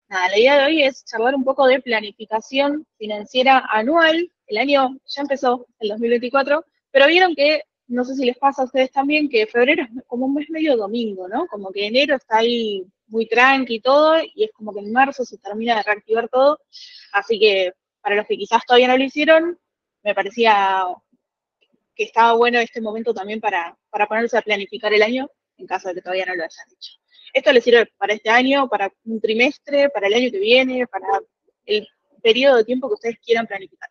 Nada, la idea de hoy es charlar un poco de planificación financiera anual. El año ya empezó, el 2024, pero vieron que, no sé si les pasa a ustedes también, que febrero es como un mes medio domingo, ¿no? Como que enero está ahí muy tranqui y todo, y es como que en marzo se termina de reactivar todo. Así que para los que quizás todavía no lo hicieron, me parecía que estaba bueno este momento también para ponerse a planificar el año, en caso de que todavía no lo hayan hecho. Esto les sirve para este año, para un trimestre, para el año que viene, para el periodo de tiempo que ustedes quieran planificar.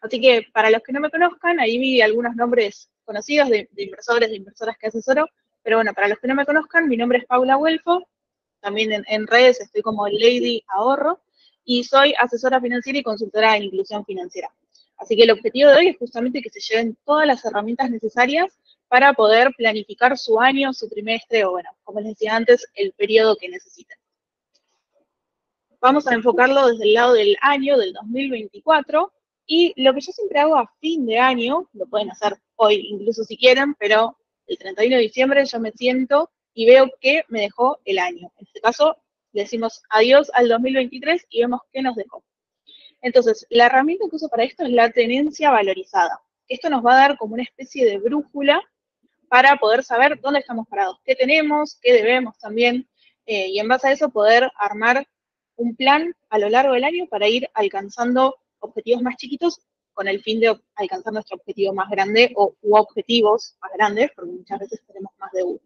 Así que para los que no me conozcan, ahí vi algunos nombres conocidos de inversores, de inversoras que asesoro, pero bueno, para los que no me conozcan, mi nombre es Paula Huelfo, también en redes estoy como Lady Ahorro, y soy asesora financiera y consultora en inclusión financiera. Así que el objetivo de hoy es justamente que se lleven todas las herramientas necesarias para poder planificar su año, su trimestre o, bueno, como les decía antes, el periodo que necesiten. Vamos a enfocarlo desde el lado del año, del 2024, y lo que yo siempre hago a fin de año, lo pueden hacer hoy incluso si quieren, pero el 31 de diciembre yo me siento y veo qué me dejó el año. En este caso, le decimos adiós al 2023 y vemos qué nos dejó. Entonces, la herramienta que uso para esto es la tenencia valorizada. Esto nos va a dar como una especie de brújula para poder saber dónde estamos parados, qué tenemos, qué debemos también, y en base a eso poder armar un plan a lo largo del año para ir alcanzando objetivos más chiquitos con el fin de alcanzar nuestro objetivo más grande u objetivos más grandes, porque muchas veces tenemos más de uno.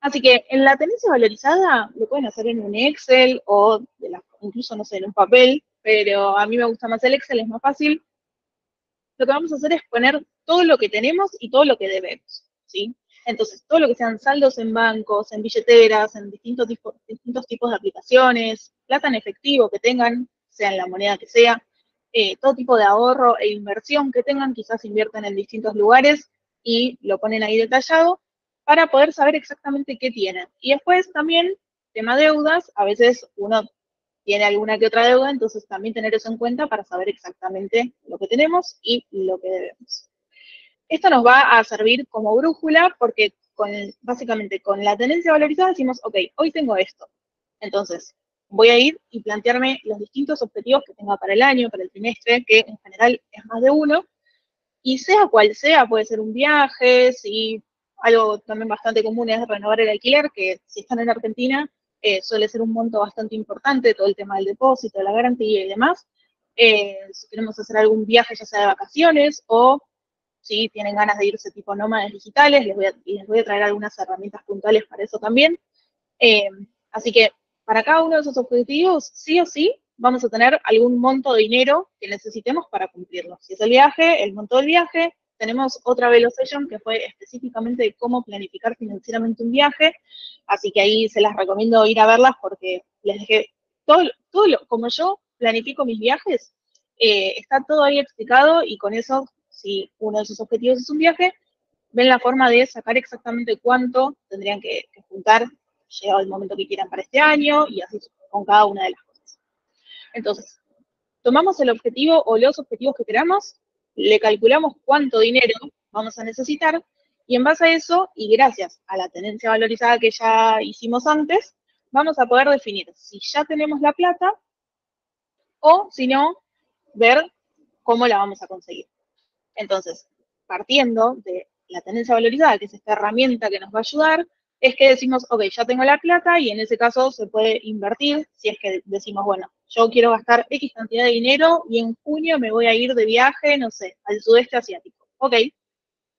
Así que en la tenencia valorizada lo pueden hacer en un Excel o incluso, no sé, en un papel, pero a mí me gusta más el Excel, es más fácil. Lo que vamos a hacer es poner todo lo que tenemos y todo lo que debemos, ¿sí? Entonces, todo lo que sean saldos en bancos, en billeteras, en distintos tipos de aplicaciones, plata en efectivo que tengan, sea en la moneda que sea, todo tipo de ahorro e inversión que tengan, quizás invierten en distintos lugares y lo ponen ahí detallado para poder saber exactamente qué tienen. Y después también, tema deudas, a veces uno tiene alguna que otra deuda, entonces también tener eso en cuenta para saber exactamente lo que tenemos y lo que debemos. Esto nos va a servir como brújula porque básicamente con la tenencia valorizada decimos, ok, hoy tengo esto. Entonces, voy a ir y plantearme los distintos objetivos que tenga para el año, para el trimestre, que en general es más de uno, y sea cual sea, puede ser un viaje, si algo también bastante común es renovar el alquiler, que si están en Argentina suele ser un monto bastante importante, todo el tema del depósito, la garantía y demás. Si queremos hacer algún viaje, ya sea de vacaciones o si tienen ganas de irse tipo nómades digitales, les voy a traer algunas herramientas puntuales para eso también. Eh, Así que para cada uno de esos objetivos, sí o sí, vamos a tener algún monto de dinero que necesitemos para cumplirlo. Si es el viaje, el monto del viaje. Tenemos otra Velocession que fue específicamente de cómo planificar financieramente un viaje, así que ahí se las recomiendo ir a verlas porque les dejé como yo planifico mis viajes, está todo ahí explicado y con eso, si uno de sus objetivos es un viaje, ven la forma de sacar exactamente cuánto tendrían que juntar llegado el momento que quieran para este año y así con cada una de las cosas. Entonces, tomamos el objetivo o los objetivos que queramos, le calculamos cuánto dinero vamos a necesitar y en base a eso, y gracias a la tenencia valorizada que ya hicimos antes, vamos a poder definir si ya tenemos la plata o si no, ver cómo la vamos a conseguir. Entonces, partiendo de la tenencia valorizada, que es esta herramienta que nos va a ayudar, es que decimos, ok, ya tengo la plata y en ese caso se puede invertir, si es que decimos, bueno, yo quiero gastar X cantidad de dinero y en junio me voy a ir de viaje, no sé, al sudeste asiático. Ok,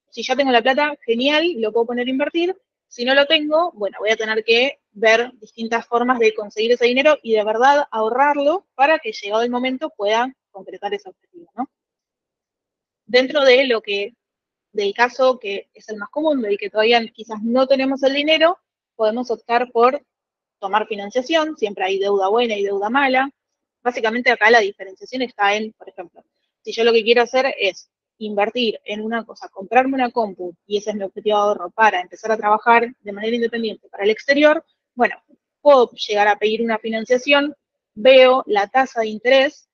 si ya tengo la plata, genial, lo puedo poner a invertir. Si no lo tengo, bueno, voy a tener que ver distintas formas de conseguir ese dinero y de verdad ahorrarlo para que llegado el momento pueda concretar ese objetivo, ¿no? Dentro de lo que del caso que es el más común, del que todavía quizás no tenemos el dinero, podemos optar por tomar financiación, siempre hay deuda buena y deuda mala. Básicamente acá la diferenciación está en, por ejemplo, si yo lo que quiero hacer es invertir en una cosa, comprarme una compu, y ese es mi objetivo de ahorro para empezar a trabajar de manera independiente para el exterior, bueno, puedo llegar a pedir una financiación, veo la tasa de interés,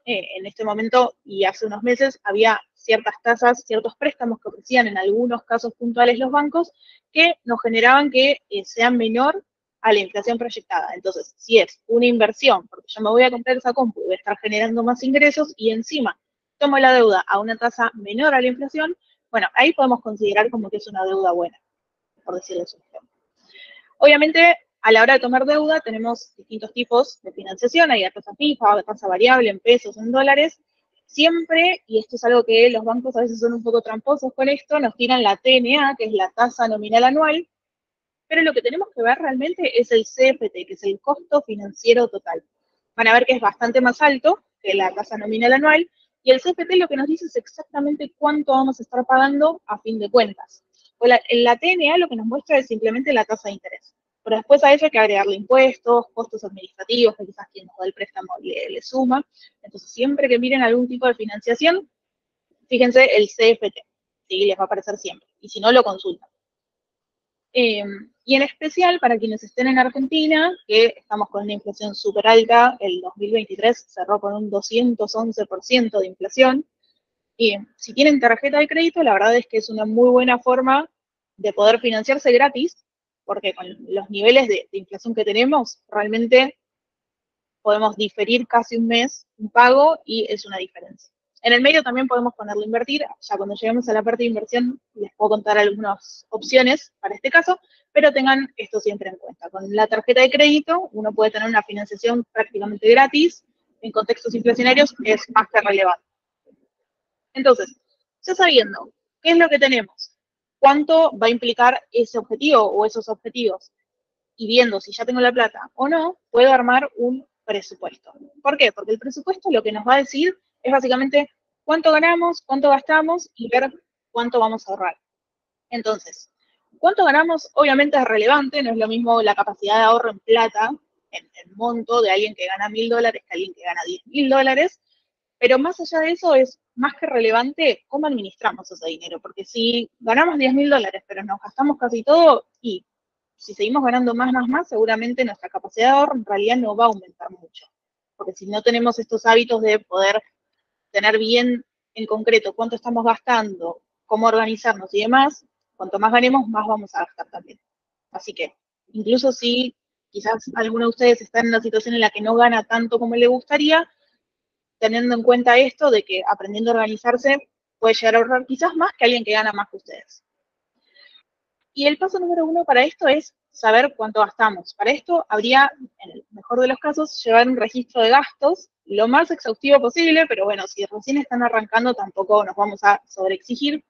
en este momento y hace unos meses había ciertas tasas, ciertos préstamos que ofrecían en algunos casos puntuales los bancos que nos generaban que sea menor a la inflación proyectada. Entonces, si es una inversión, porque yo me voy a comprar esa compu y voy a estar generando más ingresos y encima tomo la deuda a una tasa menor a la inflación, bueno, ahí podemos considerar como que es una deuda buena, por decirlo así. Obviamente, a la hora de tomar deuda tenemos distintos tipos de financiación, hay a tasa fija, a tasa variable, en pesos, en dólares. Siempre, y esto es algo que los bancos a veces son un poco tramposos con esto, nos tiran la TNA, que es la tasa nominal anual, pero lo que tenemos que ver realmente es el CFT, que es el costo financiero total. Van a ver que es bastante más alto que la tasa nominal anual, y el CFT lo que nos dice es exactamente cuánto vamos a estar pagando a fin de cuentas. En la TNA lo que nos muestra es simplemente la tasa de interés, pero después a eso hay que agregarle impuestos, costos administrativos, que quizás quien nos da el préstamo le suma. Entonces, siempre que miren algún tipo de financiación, fíjense el CFT, ¿sí? Les va a aparecer siempre, y si no, lo consultan. Y en especial para quienes estén en Argentina, que estamos con una inflación súper alta, el 2023 cerró con un 211% de inflación, y si tienen tarjeta de crédito, la verdad es que es una muy buena forma de poder financiarse gratis, porque con los niveles de inflación que tenemos, realmente podemos diferir casi un mes un pago y es una diferencia. En el medio también podemos ponerlo a invertir, ya cuando lleguemos a la parte de inversión les puedo contar algunas opciones para este caso, pero tengan esto siempre en cuenta. Con la tarjeta de crédito uno puede tener una financiación prácticamente gratis, en contextos inflacionarios es más que relevante. Entonces, ya sabiendo qué es lo que tenemos, cuánto va a implicar ese objetivo o esos objetivos, y viendo si ya tengo la plata o no, puedo armar un presupuesto. ¿Por qué? Porque el presupuesto lo que nos va a decir es básicamente cuánto ganamos, cuánto gastamos y ver cuánto vamos a ahorrar. Entonces, cuánto ganamos obviamente es relevante, no es lo mismo la capacidad de ahorro en plata, en monto de alguien que gana $1.000 que alguien que gana $10.000, pero más allá de eso es más que relevante cómo administramos ese dinero, porque si ganamos $10.000 pero nos gastamos casi todo, y si seguimos ganando más, seguramente nuestra capacidad de ahorro en realidad no va a aumentar mucho, porque si no tenemos estos hábitos de poder tener bien en concreto cuánto estamos gastando, cómo organizarnos y demás, cuanto más ganemos, más vamos a gastar también. Así que, incluso si quizás alguno de ustedes está en una situación en la que no gana tanto como le gustaría, teniendo en cuenta esto de que aprendiendo a organizarse puede llegar a ahorrar quizás más que alguien que gana más que ustedes. Y el paso número 1 para esto es saber cuánto gastamos. Para esto habría, en el mejor de los casos, llevar un registro de gastos lo más exhaustivo posible, pero bueno, si recién están arrancando tampoco nos vamos a sobreexigir.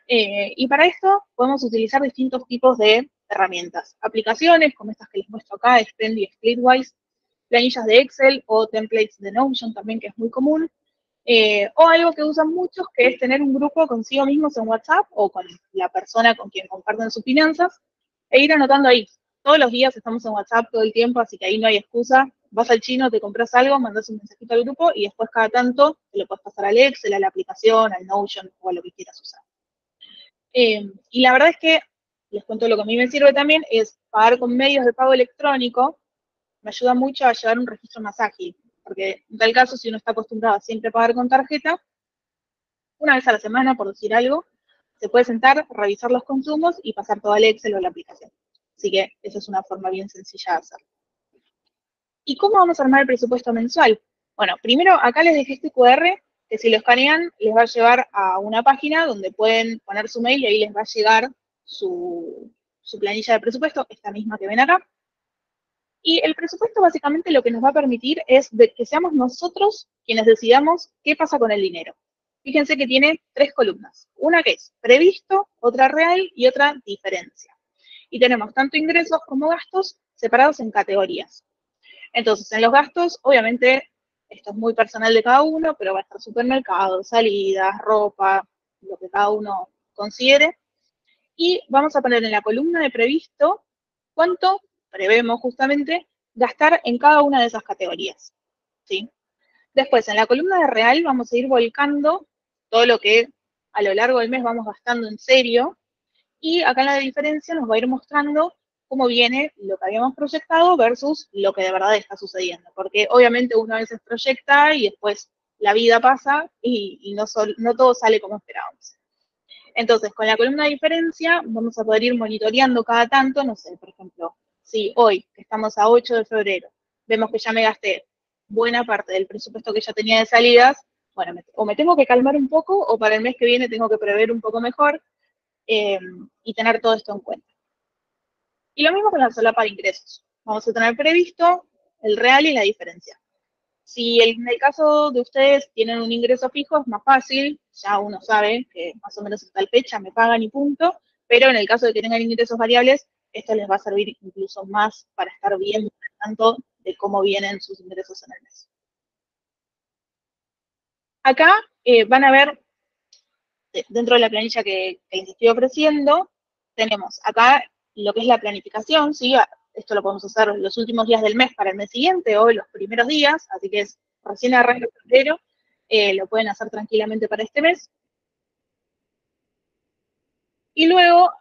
Y para esto podemos utilizar distintos tipos de herramientas. Aplicaciones como estas que les muestro acá, Spend y Splitwise, planillas de Excel o templates de Notion también, que es muy común. O algo que usan muchos, que es tener un grupo consigo mismos en WhatsApp o con la persona con quien comparten sus finanzas e ir anotando ahí. Todos los días estamos en WhatsApp todo el tiempo, así que ahí no hay excusa. Vas al chino, te compras algo, mandas un mensajito al grupo y después cada tanto te lo puedes pasar al Excel, a la aplicación, al Notion o a lo que quieras usar. Y la verdad es que, les cuento lo que a mí me sirve también, es pagar con medios de pago electrónico. Me ayuda mucho a llevar un registro más ágil, porque en tal caso, si uno está acostumbrado a siempre pagar con tarjeta, una vez a la semana, por decir algo, se puede sentar, revisar los consumos y pasar todo al Excel o a la aplicación. Así que esa es una forma bien sencilla de hacerlo. ¿Y cómo vamos a armar el presupuesto mensual? Bueno, primero acá les dejé este QR, que si lo escanean les va a llevar a una página donde pueden poner su mail y ahí les va a llegar su planilla de presupuesto, esta misma que ven acá. Y el presupuesto básicamente lo que nos va a permitir es que seamos nosotros quienes decidamos qué pasa con el dinero. Fíjense que tiene 3 columnas. Una que es previsto, otra real y otra diferencia. Y tenemos tanto ingresos como gastos separados en categorías. Entonces, en los gastos, obviamente, esto es muy personal de cada uno, pero va a estar supermercado, salidas, ropa, lo que cada uno considere. Y vamos a poner en la columna de previsto cuánto prevemos justamente gastar en cada una de esas categorías, ¿sí? Después, en la columna de real vamos a ir volcando todo lo que a lo largo del mes vamos gastando en serio, y acá en la diferencia nos va a ir mostrando cómo viene lo que habíamos proyectado versus lo que de verdad está sucediendo, porque obviamente uno a veces proyecta y después la vida pasa y no todo sale como esperábamos. Entonces, con la columna de diferencia vamos a poder ir monitoreando cada tanto, no sé, por ejemplo, si hoy, que estamos a 8 de febrero, vemos que ya me gasté buena parte del presupuesto que ya tenía de salidas, bueno, o me tengo que calmar un poco, o para el mes que viene tengo que prever un poco mejor, y tener todo esto en cuenta. Y lo mismo con la solapa de ingresos. Vamos a tener previsto el real y la diferencia. Si en el caso de ustedes tienen un ingreso fijo, es más fácil, ya uno sabe que más o menos hasta tal fecha me pagan y punto, pero en el caso de que tengan ingresos variables, esto les va a servir incluso más para estar bien tanto de cómo vienen sus ingresos en el mes. Acá van a ver, dentro de la planilla que les estoy ofreciendo, tenemos acá lo que es la planificación, ¿sí? Esto lo podemos hacer los últimos días del mes para el mes siguiente o los primeros días, así que es recién arranca febrero, lo pueden hacer tranquilamente para este mes. Y luego,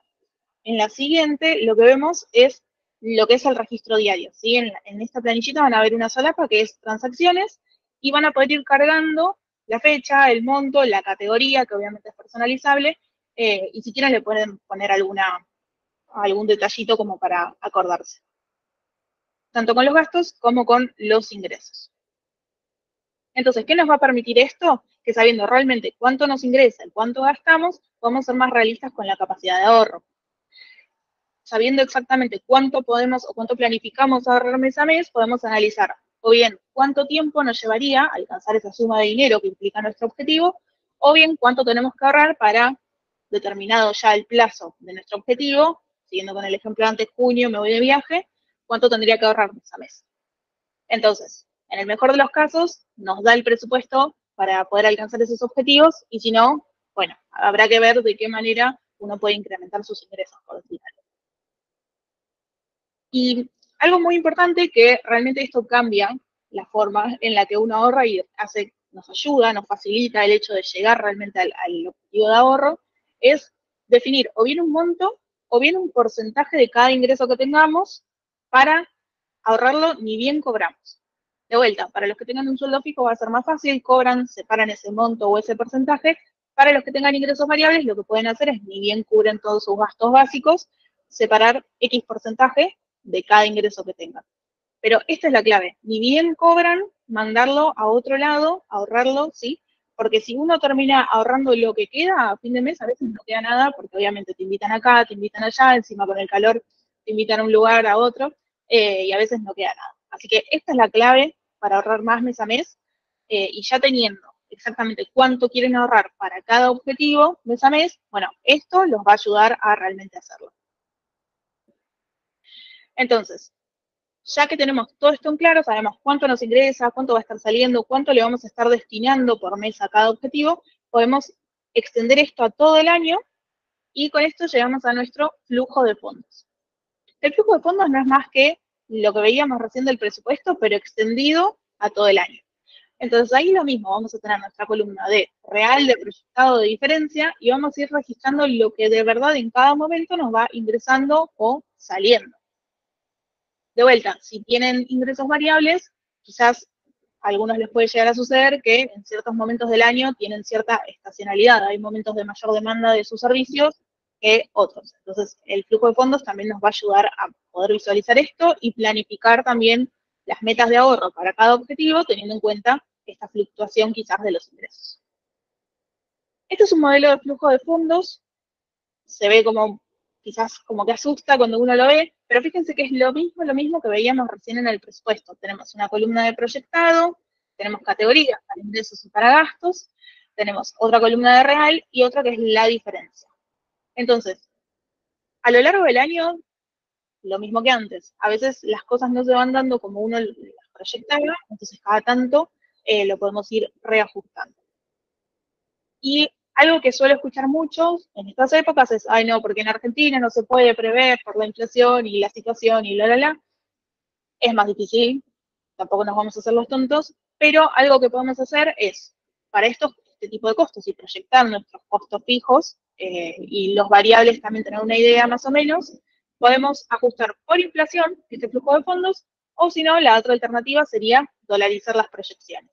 en la siguiente, lo que vemos es lo que es el registro diario, ¿sí? En esta planillita van a ver una solapa que es transacciones y van a poder ir cargando la fecha, el monto, la categoría, que obviamente es personalizable, y si quieren le pueden poner algún detallito como para acordarse, tanto con los gastos como con los ingresos. Entonces, ¿qué nos va a permitir esto? Que sabiendo realmente cuánto nos ingresa y cuánto gastamos, podemos ser más realistas con la capacidad de ahorro. Sabiendo exactamente cuánto podemos o cuánto planificamos ahorrar mes a mes, podemos analizar o bien cuánto tiempo nos llevaría a alcanzar esa suma de dinero que implica nuestro objetivo, o bien cuánto tenemos que ahorrar para determinado ya el plazo de nuestro objetivo, siguiendo con el ejemplo antes, junio, me voy de viaje, cuánto tendría que ahorrar mes a mes. Entonces, en el mejor de los casos, nos da el presupuesto para poder alcanzar esos objetivos, y si no, bueno, habrá que ver de qué manera uno puede incrementar sus ingresos, por decirlo. Y algo muy importante, que realmente esto cambia la forma en la que uno ahorra y nos ayuda, nos facilita el hecho de llegar realmente al objetivo de ahorro, es definir o bien un monto o bien un porcentaje de cada ingreso que tengamos para ahorrarlo ni bien cobramos. De vuelta, para los que tengan un sueldo fijo va a ser más fácil, cobran, separan ese monto o ese porcentaje. Para los que tengan ingresos variables, lo que pueden hacer es, ni bien cubren todos sus gastos básicos, separar X porcentaje de cada ingreso que tengan. Pero esta es la clave, ni bien cobran, mandarlo a otro lado, ahorrarlo, ¿sí? Porque si uno termina ahorrando lo que queda a fin de mes, a veces no queda nada, porque obviamente te invitan acá, te invitan allá, encima con el calor te invitan a un lugar, a otro, y a veces no queda nada. Así que esta es la clave para ahorrar más mes a mes, y ya teniendo exactamente cuánto quieren ahorrar para cada objetivo mes a mes, bueno, esto los va a ayudar a realmente hacerlo. Entonces, ya que tenemos todo esto en claro, sabemos cuánto nos ingresa, cuánto va a estar saliendo, cuánto le vamos a estar destinando por mes a cada objetivo, podemos extender esto a todo el año, y con esto llegamos a nuestro flujo de fondos. El flujo de fondos no es más que lo que veíamos recién del presupuesto, pero extendido a todo el año. Entonces ahí lo mismo, vamos a tener nuestra columna de real, de proyectado, de diferencia, y vamos a ir registrando lo que de verdad en cada momento nos va ingresando o saliendo. De vuelta, si tienen ingresos variables, quizás a algunos les puede llegar a suceder que en ciertos momentos del año tienen cierta estacionalidad. Hay momentos de mayor demanda de sus servicios que otros. Entonces, el flujo de fondos también nos va a ayudar a poder visualizar esto y planificar también las metas de ahorro para cada objetivo, teniendo en cuenta esta fluctuación quizás de los ingresos. Este es un modelo de flujo de fondos. Se ve como, quizás como que asusta cuando uno lo ve, pero fíjense que es lo mismo que veíamos recién en el presupuesto. Tenemos una columna de proyectado, tenemos categorías para ingresos y para gastos, tenemos otra columna de real y otra que es la diferencia. Entonces, a lo largo del año, lo mismo que antes. A veces las cosas no se van dando como uno las proyectaba, entonces cada tanto lo podemos ir reajustando. Y algo que suelo escuchar mucho en estas épocas es, ay no, porque en Argentina no se puede prever por la inflación y la situación y la. Es más difícil, tampoco nos vamos a hacer los tontos, pero algo que podemos hacer es, para este tipo de costos y proyectar nuestros costos fijos, y los variables también tener una idea más o menos, podemos ajustar por inflación este flujo de fondos, o si no, la otra alternativa sería dolarizar las proyecciones.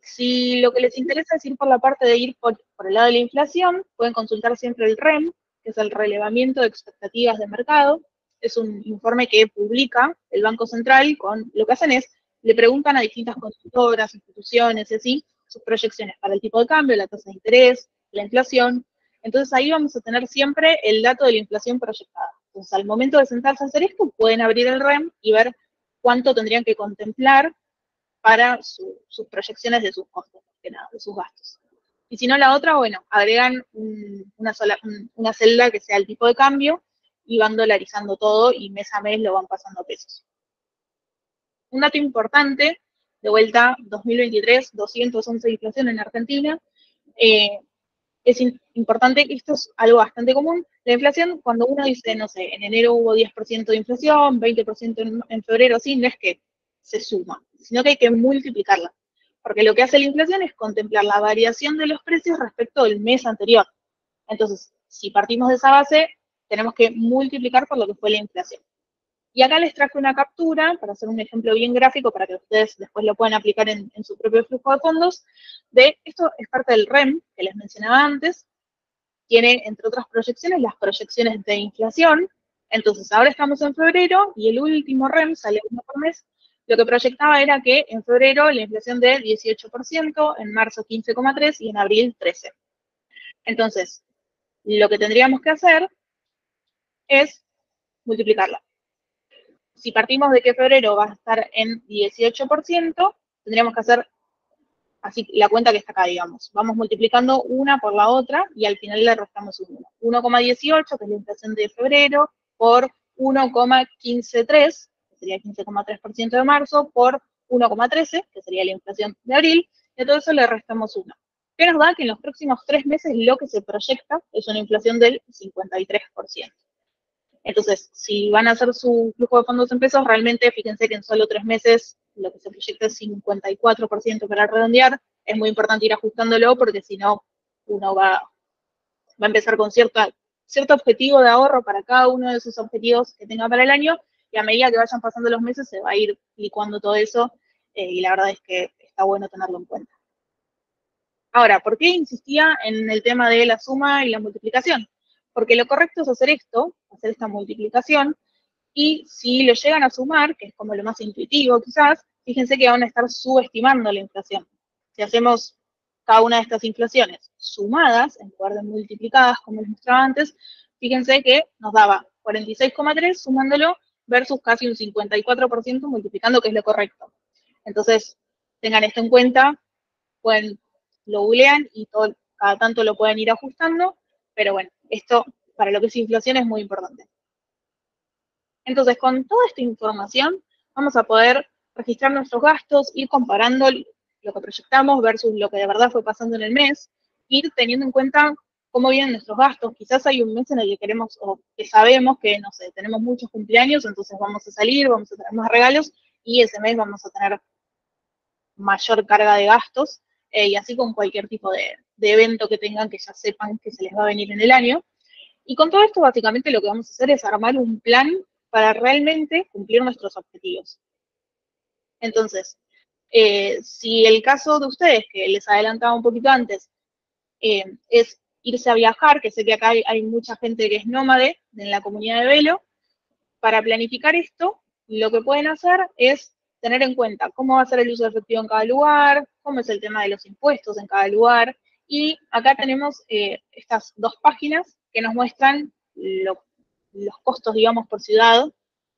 Si lo que les interesa es ir por la parte de ir por el lado de la inflación, pueden consultar siempre el REM, que es el relevamiento de expectativas de mercado. es un informe que publica el Banco Central. Lo que hacen es, le preguntan a distintas consultoras, instituciones y así, sus proyecciones para el tipo de cambio, la tasa de interés, la inflación. Entonces ahí vamos a tener siempre el dato de la inflación proyectada. Entonces al momento de sentarse a hacer esto, pueden abrir el REM y ver cuánto tendrían que contemplar para sus proyecciones de sus costos, que nada, de sus gastos. Y si no, la otra, bueno, agregan una celda que sea el tipo de cambio y van dolarizando todo y mes a mes lo van pasando a pesos. Un dato importante, de vuelta, 2023, 211 de inflación en Argentina. Es importante, esto es algo bastante común, la inflación, cuando uno dice, no sé, en enero hubo 10% de inflación, 20% en febrero, sí, no es que se suma, sino que hay que multiplicarla. Porque lo que hace la inflación es contemplar la variación de los precios respecto del mes anterior. Entonces, si partimos de esa base, tenemos que multiplicar por lo que fue la inflación. Y acá les traje una captura para hacer un ejemplo bien gráfico para que ustedes después lo puedan aplicar en su propio flujo de fondos. Esto es parte del REM que les mencionaba antes. Tiene, entre otras proyecciones, las proyecciones de inflación. Entonces, ahora estamos en febrero y el último REM sale uno por mes. Lo que proyectaba era que en febrero la inflación de 18%, en marzo 15,3% y en abril 13%. Entonces, lo que tendríamos que hacer es multiplicarla. Si partimos de que febrero va a estar en 18%, tendríamos que hacer así la cuenta que está acá, digamos. Vamos multiplicando una por la otra y al final le restamos un 1. 1,18, que es la inflación de febrero, por 1,153, que sería 15,3% de marzo, por 1,13, que sería la inflación de abril, y a todo eso le restamos 1. ¿Qué nos da? Que en los próximos 3 meses lo que se proyecta es una inflación del 53%. Entonces, si van a hacer su flujo de fondos en pesos, realmente fíjense que en solo 3 meses lo que se proyecta es 54% para redondear. Es muy importante ir ajustándolo porque si no, uno va a empezar con cierto objetivo de ahorro para cada uno de sus objetivos que tenga para el año, y a medida que vayan pasando los meses se va a ir licuando todo eso, y la verdad es que está bueno tenerlo en cuenta. Ahora, ¿por qué insistía en el tema de la suma y la multiplicación? Porque lo correcto es hacer esto, hacer esta multiplicación, y si lo llegan a sumar, que es como lo más intuitivo quizás, fíjense que van a estar subestimando la inflación. Si hacemos cada una de estas inflaciones sumadas, en lugar de multiplicadas, como les mostraba antes, fíjense que nos daba 46,3 sumándolo versus casi un 54% multiplicando, que es lo correcto. Entonces, tengan esto en cuenta, lo googlean y cada tanto lo pueden ir ajustando, pero bueno, esto para lo que es inflación es muy importante. Entonces, con toda esta información, vamos a poder registrar nuestros gastos, ir comparando lo que proyectamos versus lo que de verdad fue pasando en el mes, ir teniendo en cuenta cómo vienen nuestros gastos. Quizás hay un mes en el que queremos, o que sabemos que, no sé, tenemos muchos cumpleaños, entonces vamos a salir, vamos a tener más regalos, y ese mes vamos a tener mayor carga de gastos, y así con cualquier tipo de evento que tengan que ya sepan que se les va a venir en el año. Y con todo esto, básicamente lo que vamos a hacer es armar un plan para realmente cumplir nuestros objetivos. Entonces, si el caso de ustedes, que les adelantaba un poquito antes, es irse a viajar, que sé que acá hay mucha gente que es nómade en la comunidad de Velo, para planificar esto, lo que pueden hacer es tener en cuenta cómo va a ser el uso de efectivo en cada lugar, cómo es el tema de los impuestos en cada lugar, y acá tenemos estas dos páginas que nos muestran los costos, digamos, por ciudad,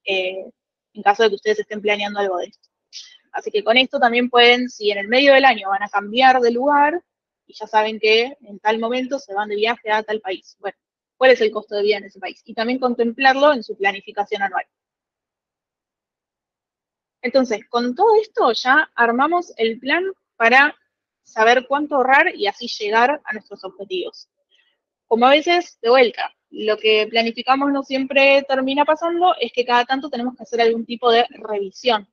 en caso de que ustedes estén planeando algo de esto. Así que con esto también pueden, si en el medio del año van a cambiar de lugar, y ya saben que en tal momento se van de viaje a tal país. Bueno, ¿cuál es el costo de vida en ese país? Y también contemplarlo en su planificación anual. Entonces, con todo esto ya armamos el plan para saber cuánto ahorrar y así llegar a nuestros objetivos. Como a veces, de vuelta, lo que planificamos no siempre termina pasando, es que cada tanto tenemos que hacer algún tipo de revisión.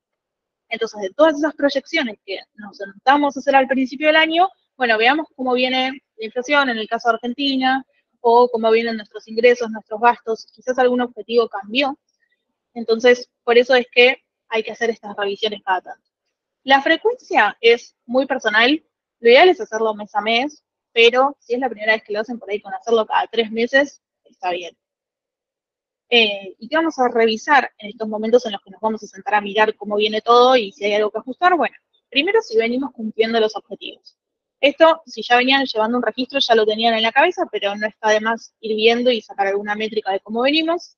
Entonces, de todas esas proyecciones que nos sentamos a hacer al principio del año, bueno, veamos cómo viene la inflación en el caso de Argentina, o cómo vienen nuestros ingresos, nuestros gastos, quizás algún objetivo cambió. Entonces, por eso es que hay que hacer estas revisiones cada tanto. La frecuencia es muy personal, lo ideal es hacerlo mes a mes, pero si es la primera vez que lo hacen por ahí con hacerlo cada 3 meses, está bien. ¿Y qué vamos a revisar en estos momentos en los que nos vamos a sentar a mirar cómo viene todo y si hay algo que ajustar? Bueno, primero si venimos cumpliendo los objetivos. Esto, si ya venían llevando un registro, ya lo tenían en la cabeza, pero no está de más ir viendo y sacar alguna métrica de cómo venimos.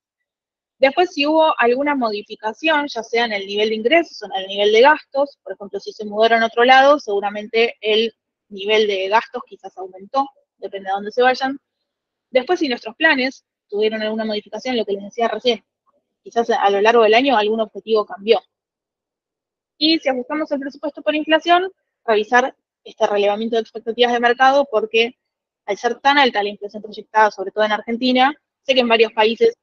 Después, si hubo alguna modificación, ya sea en el nivel de ingresos o en el nivel de gastos, por ejemplo, si se mudaron a otro lado, seguramente el nivel de gastos quizás aumentó, depende de dónde se vayan. Después, si nuestros planes tuvieron alguna modificación, lo que les decía recién, quizás a lo largo del año algún objetivo cambió. Y si ajustamos el presupuesto por inflación, revisar este relevamiento de expectativas de mercado, porque al ser tan alta la inflación proyectada, sobre todo en Argentina, sé que en varios países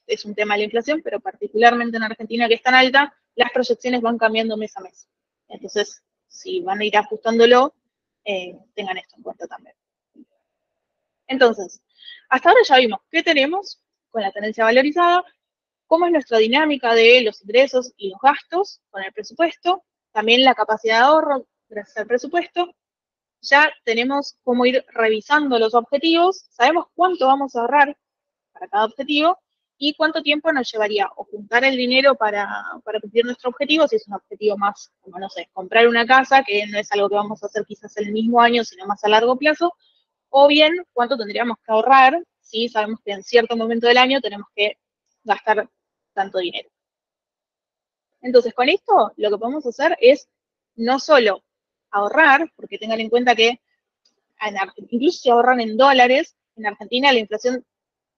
es un tema de la inflación, pero particularmente en Argentina, que es tan alta, las proyecciones van cambiando mes a mes. Entonces, si van a ir ajustándolo, tengan esto en cuenta también. Entonces, hasta ahora ya vimos qué tenemos con la tenencia valorizada, cómo es nuestra dinámica de los ingresos y los gastos con el presupuesto, también la capacidad de ahorro gracias al presupuesto. Ya tenemos cómo ir revisando los objetivos, sabemos cuánto vamos a ahorrar para cada objetivo y cuánto tiempo nos llevaría o juntar el dinero para cumplir nuestro objetivo, si es un objetivo más, como no sé, comprar una casa, que no es algo que vamos a hacer quizás el mismo año, sino más a largo plazo, o bien cuánto tendríamos que ahorrar si sabemos que en cierto momento del año tenemos que gastar tanto dinero. Entonces, con esto lo que podemos hacer es no solo ahorrar, porque tengan en cuenta que incluso si ahorran en dólares, en Argentina la inflación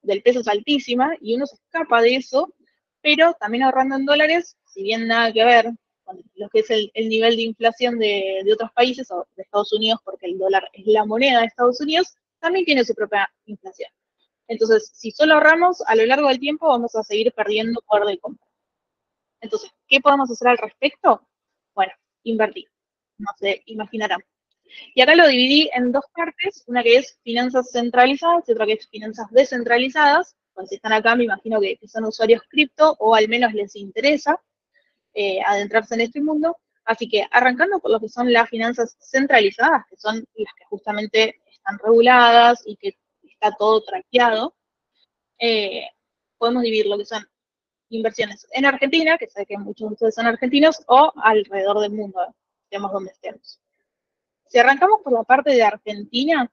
del peso es altísima y uno se escapa de eso, pero también ahorrando en dólares, si bien nada que ver con lo que es el nivel de inflación de otros países o de Estados Unidos, porque el dólar es la moneda de Estados Unidos, también tiene su propia inflación. Entonces, si solo ahorramos, a lo largo del tiempo vamos a seguir perdiendo poder de compra. Entonces, ¿qué podemos hacer al respecto? Bueno, invertir. No se imaginarán. Y acá lo dividí en dos partes, una que es finanzas centralizadas y otra que es finanzas descentralizadas. Pues si están acá, me imagino que son usuarios cripto o al menos les interesa adentrarse en este mundo. Así que arrancando por lo que son las finanzas centralizadas, que son las que justamente están reguladas y que está todo traqueado, podemos dividir lo que son inversiones en Argentina, que sé que muchos de ustedes son argentinos, o alrededor del mundo, estemos donde estemos. Si arrancamos por la parte de Argentina,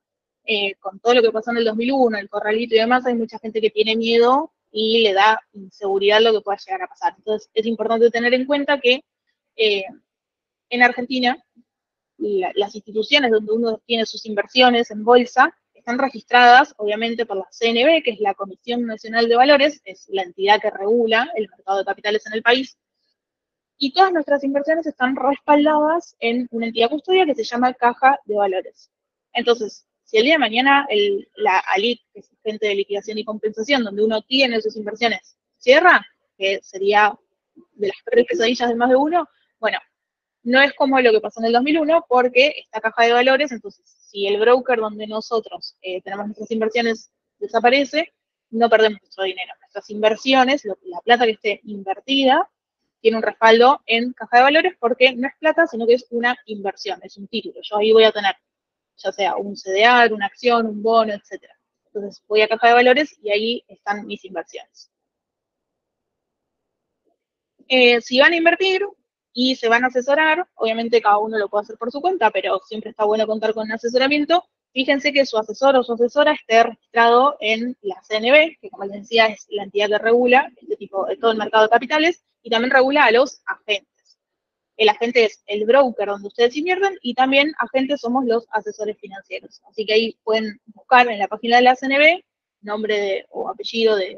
con todo lo que pasó en el 2001, el corralito y demás, hay mucha gente que tiene miedo y le da inseguridad lo que pueda llegar a pasar. Entonces, es importante tener en cuenta que en Argentina, las instituciones donde uno tiene sus inversiones en bolsa están registradas, obviamente, por la CNB, que es la Comisión Nacional de Valores, es la entidad que regula el mercado de capitales en el país, y todas nuestras inversiones están respaldadas en una entidad custodia que se llama Caja de Valores. Entonces, si el día de mañana la ALIC, que es Agente de Liquidación y Compensación, donde uno tiene sus inversiones, cierra, que sería de las peores pesadillas de más de uno, bueno, no es como lo que pasó en el 2001, porque esta Caja de Valores, entonces, si el broker donde nosotros tenemos nuestras inversiones desaparece, no perdemos nuestro dinero. Nuestras inversiones, la plata que esté invertida, tiene un respaldo en Caja de Valores porque no es plata, sino que es una inversión, es un título. Yo ahí voy a tener, ya sea un CDR, una acción, un bono, etc. Entonces voy a Caja de Valores y ahí están mis inversiones. Si van a invertir y se van a asesorar, obviamente cada uno lo puede hacer por su cuenta, pero siempre está bueno contar con un asesoramiento. Fíjense que su asesor o su asesora esté registrado en la CNB, que como les decía es la entidad que regula este tipo de todo el mercado de capitales, y también regula a los agentes. El agente es el broker donde ustedes invierten y también agentes somos los asesores financieros. Así que ahí pueden buscar en la página de la CNB nombre o apellido de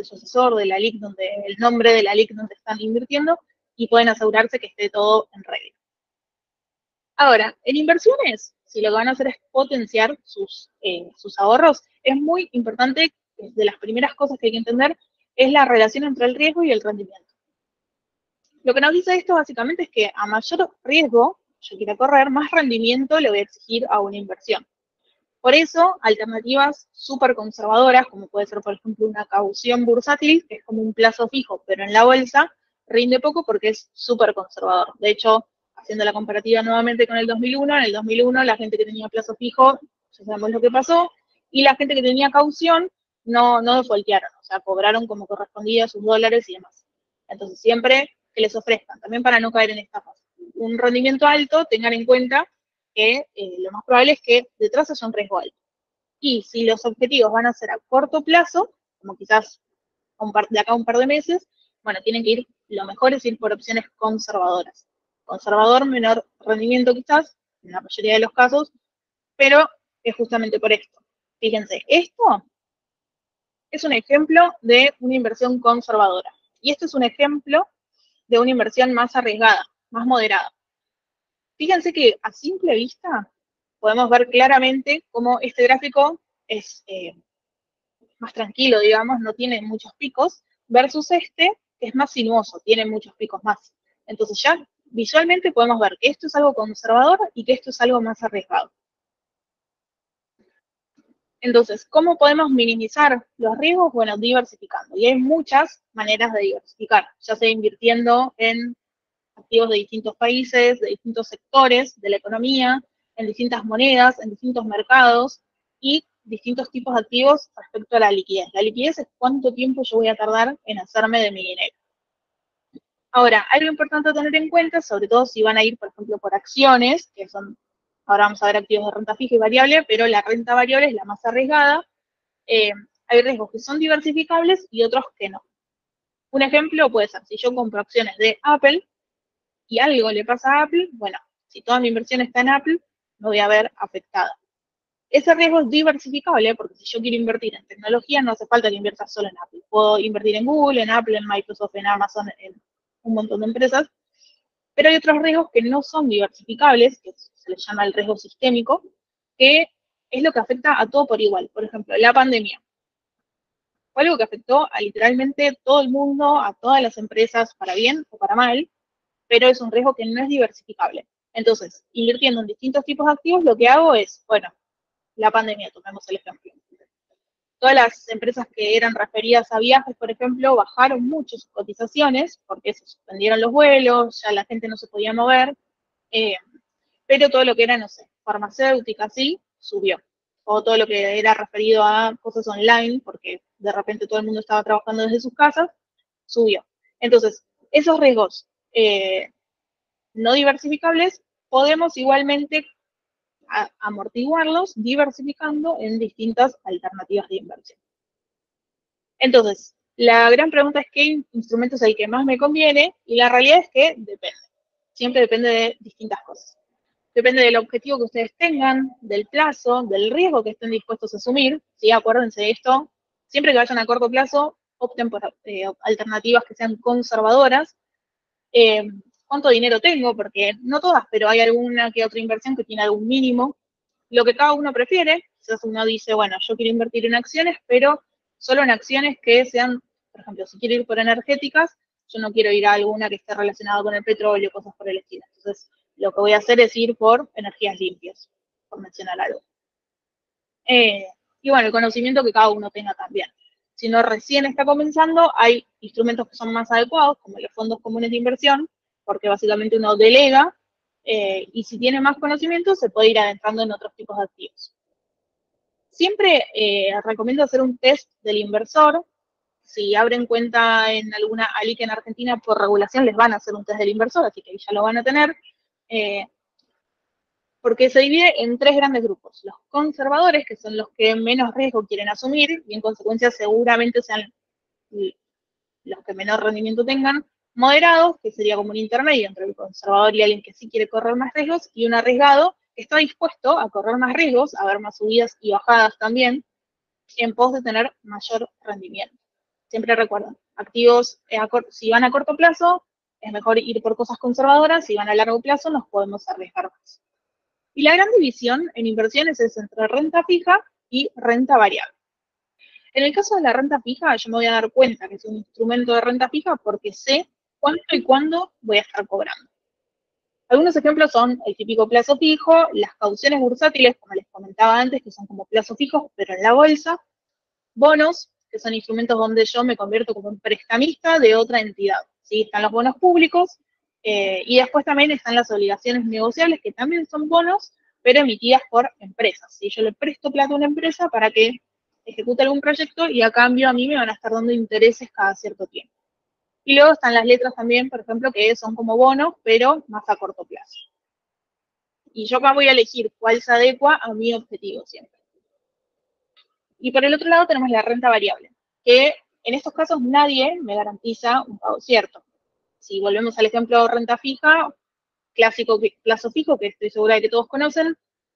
su asesor, de la LIC el nombre de la LIC donde están invirtiendo y pueden asegurarse que esté todo en regla. Ahora, en inversiones, si lo que van a hacer es potenciar sus ahorros, es muy importante, de las primeras cosas que hay que entender, es la relación entre el riesgo y el rendimiento. Lo que nos dice esto básicamente es que a mayor riesgo yo quiera correr, más rendimiento le voy a exigir a una inversión. Por eso, alternativas súper conservadoras, como puede ser, por ejemplo, una caución bursátil, que es como un plazo fijo, pero en la bolsa, rinde poco porque es súper conservador. De hecho, haciendo la comparativa nuevamente con el 2001, en el 2001 la gente que tenía plazo fijo, ya sabemos lo que pasó, y la gente que tenía caución no defaultearon, o sea, cobraron como correspondía sus dólares y demás. Entonces, siempre que les ofrezcan, también para no caer en estafas, un rendimiento alto, tengan en cuenta que lo más probable es que detrás haya un riesgo alto. Y si los objetivos van a ser a corto plazo, como quizás de acá a un par de meses, bueno, tienen que ir, lo mejor es ir por opciones conservadoras. Conservador, menor rendimiento quizás, en la mayoría de los casos, pero es justamente por esto. Fíjense, esto es un ejemplo de una inversión conservadora. Y esto es un ejemplo de una inversión más arriesgada, más moderada. Fíjense que a simple vista podemos ver claramente cómo este gráfico es más tranquilo, digamos, no tiene muchos picos, versus este, que es más sinuoso, tiene muchos picos más. Entonces ya visualmente podemos ver que esto es algo conservador y que esto es algo más arriesgado. Entonces, ¿cómo podemos minimizar los riesgos? Bueno, diversificando. Y hay muchas maneras de diversificar, ya sea invirtiendo en activos de distintos países, de distintos sectores de la economía, en distintas monedas, en distintos mercados y distintos tipos de activos respecto a la liquidez. La liquidez es cuánto tiempo yo voy a tardar en hacerme de mi dinero. Ahora, algo importante a tener en cuenta, sobre todo si van a ir, por ejemplo, por acciones, que son, ahora vamos a ver activos de renta fija y variable, pero la renta variable es la más arriesgada. eh, Hay riesgos que son diversificables y otros que no. Un ejemplo puede ser, si yo compro acciones de Apple y algo le pasa a Apple, bueno, si toda mi inversión está en Apple, me voy a ver afectada. Ese riesgo es diversificable porque si yo quiero invertir en tecnología, no hace falta que invierta solo en Apple. Puedo invertir en Google, en Apple, en Microsoft, en Amazon, en un montón de empresas, pero hay otros riesgos que no son diversificables, que se les llama el riesgo sistémico, que es lo que afecta a todo por igual. Por ejemplo, la pandemia. Fue algo que afectó a literalmente todo el mundo, a todas las empresas, para bien o para mal, pero es un riesgo que no es diversificable. Entonces, invirtiendo en distintos tipos de activos, lo que hago es, bueno, la pandemia, tomemos el ejemplo. Todas las empresas que eran referidas a viajes, por ejemplo, bajaron mucho sus cotizaciones porque se suspendieron los vuelos, ya la gente no se podía mover, eh, pero todo lo que era, no sé, farmacéutica, sí, subió. O todo lo que era referido a cosas online, porque de repente todo el mundo estaba trabajando desde sus casas, subió. Entonces, esos riesgos no diversificables podemos igualmente amortiguarlos diversificando en distintas alternativas de inversión. Entonces, la gran pregunta es qué instrumento es el que más me conviene, y la realidad es que depende. Siempre depende de distintas cosas. Depende del objetivo que ustedes tengan, del plazo, del riesgo que estén dispuestos a asumir. ¿Sí? Acuérdense de esto. Siempre que vayan a corto plazo, opten por alternativas que sean conservadoras. ¿Cuánto dinero tengo? Porque no todas, pero hay alguna que otra inversión que tiene algún mínimo. Lo que cada uno prefiere, quizás uno dice, bueno, yo quiero invertir en acciones, pero solo en acciones que sean, por ejemplo, si quiero ir por energéticas, yo no quiero ir a alguna que esté relacionada con el petróleo, cosas por el estilo. Entonces, lo que voy a hacer es ir por energías limpias, por mencionar algo. Y bueno, el conocimiento que cada uno tenga también. Si no recién está comenzando, hay instrumentos que son más adecuados, como los fondos comunes de inversión, porque básicamente uno delega, y si tiene más conocimiento, se puede ir adentrando en otros tipos de activos. Siempre recomiendo hacer un test del inversor. Si abren cuenta en alguna ALIC en Argentina, por regulación les van a hacer un test del inversor, así que ya lo van a tener. Porque se divide en tres grandes grupos. Los conservadores, que son los que menos riesgo quieren asumir, y en consecuencia seguramente sean los que menor rendimiento tengan. Moderados, que sería como un intermedio entre el conservador y alguien que sí quiere correr más riesgos, y un arriesgado que está dispuesto a correr más riesgos, a ver más subidas y bajadas también, en pos de tener mayor rendimiento. Siempre recuerden, activos, si van a corto plazo, es mejor ir por cosas conservadoras, si van a largo plazo, nos podemos arriesgar más. Y la gran división en inversiones es entre renta fija y renta variable. En el caso de la renta fija, yo me voy a dar cuenta que es un instrumento de renta fija porque sé cuánto y cuándo voy a estar cobrando. Algunos ejemplos son el típico plazo fijo, las cauciones bursátiles, como les comentaba antes, que son como plazos fijos, pero en la bolsa, bonos, que son instrumentos donde yo me convierto como un prestamista de otra entidad. ¿Sí? Están los bonos públicos, y después también están las obligaciones negociables, que también son bonos, pero emitidas por empresas. ¿Sí? Yo le presto plata a una empresa para que ejecute algún proyecto y a cambio a mí me van a estar dando intereses cada cierto tiempo. Y luego están las letras también, por ejemplo, que son como bonos, pero más a corto plazo. Y yo acá voy a elegir cuál se adecua a mi objetivo siempre. Y por el otro lado tenemos la renta variable, que en estos casos nadie me garantiza un pago cierto. Si volvemos al ejemplo de renta fija, clásico plazo fijo, que estoy segura de que todos conocen,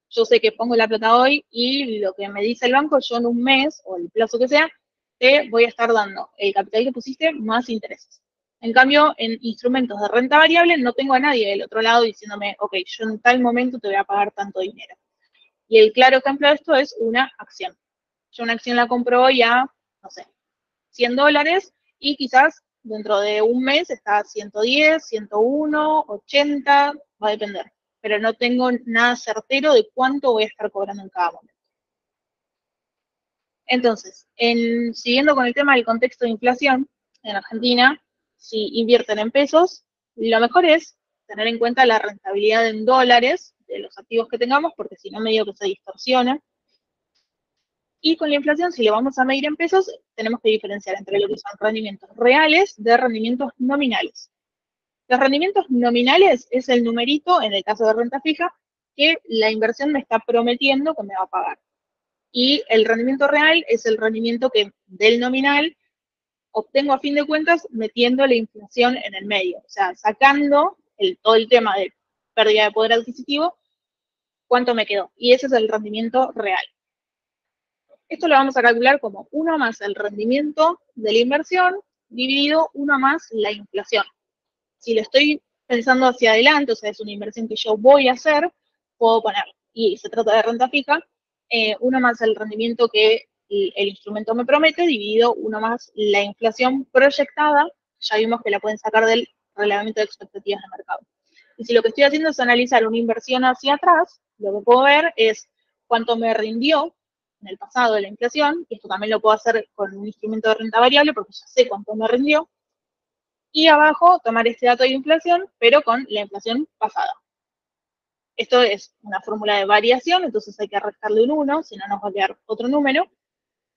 yo sé que pongo la plata hoy y lo que me dice el banco, yo en un mes o el plazo que sea, te voy a estar dando el capital que pusiste más intereses. En cambio, en instrumentos de renta variable no tengo a nadie del otro lado diciéndome, ok, yo en tal momento te voy a pagar tanto dinero. Y el claro ejemplo de esto es una acción. Yo una acción la compro hoy a, no sé, $100 y quizás dentro de un mes está a 110, 101, 80, va a depender. Pero no tengo nada certero de cuánto voy a estar cobrando en cada momento. Entonces, siguiendo con el tema del contexto de inflación, en Argentina, si invierten en pesos, lo mejor es tener en cuenta la rentabilidad en dólares de los activos que tengamos, porque si no medio que se distorsiona. Y con la inflación, si le vamos a medir en pesos, tenemos que diferenciar entre lo que son rendimientos reales de rendimientos nominales. Los rendimientos nominales es el numerito, en el caso de renta fija, que la inversión me está prometiendo que me va a pagar. Y el rendimiento real es el rendimiento que del nominal obtengo a fin de cuentas metiendo la inflación en el medio. O sea, sacando todo el tema de pérdida de poder adquisitivo, cuánto me quedó. Y ese es el rendimiento real. Esto lo vamos a calcular como 1 más el rendimiento de la inversión dividido 1 más la inflación. Si lo estoy pensando hacia adelante, o sea, es una inversión que yo voy a hacer, puedo poner, y se trata de renta fija, 1 más el rendimiento que el instrumento me promete, dividido 1 más la inflación proyectada, ya vimos que la pueden sacar del relevamiento de expectativas de mercado. Y si lo que estoy haciendo es analizar una inversión hacia atrás, lo que puedo ver es cuánto me rindió en el pasado de la inflación, y esto también lo puedo hacer con un instrumento de renta variable porque ya sé cuánto me rindió, y abajo tomar este dato de inflación, pero con la inflación pasada. Esto es una fórmula de variación, entonces hay que restarle un 1, si no nos va a quedar otro número.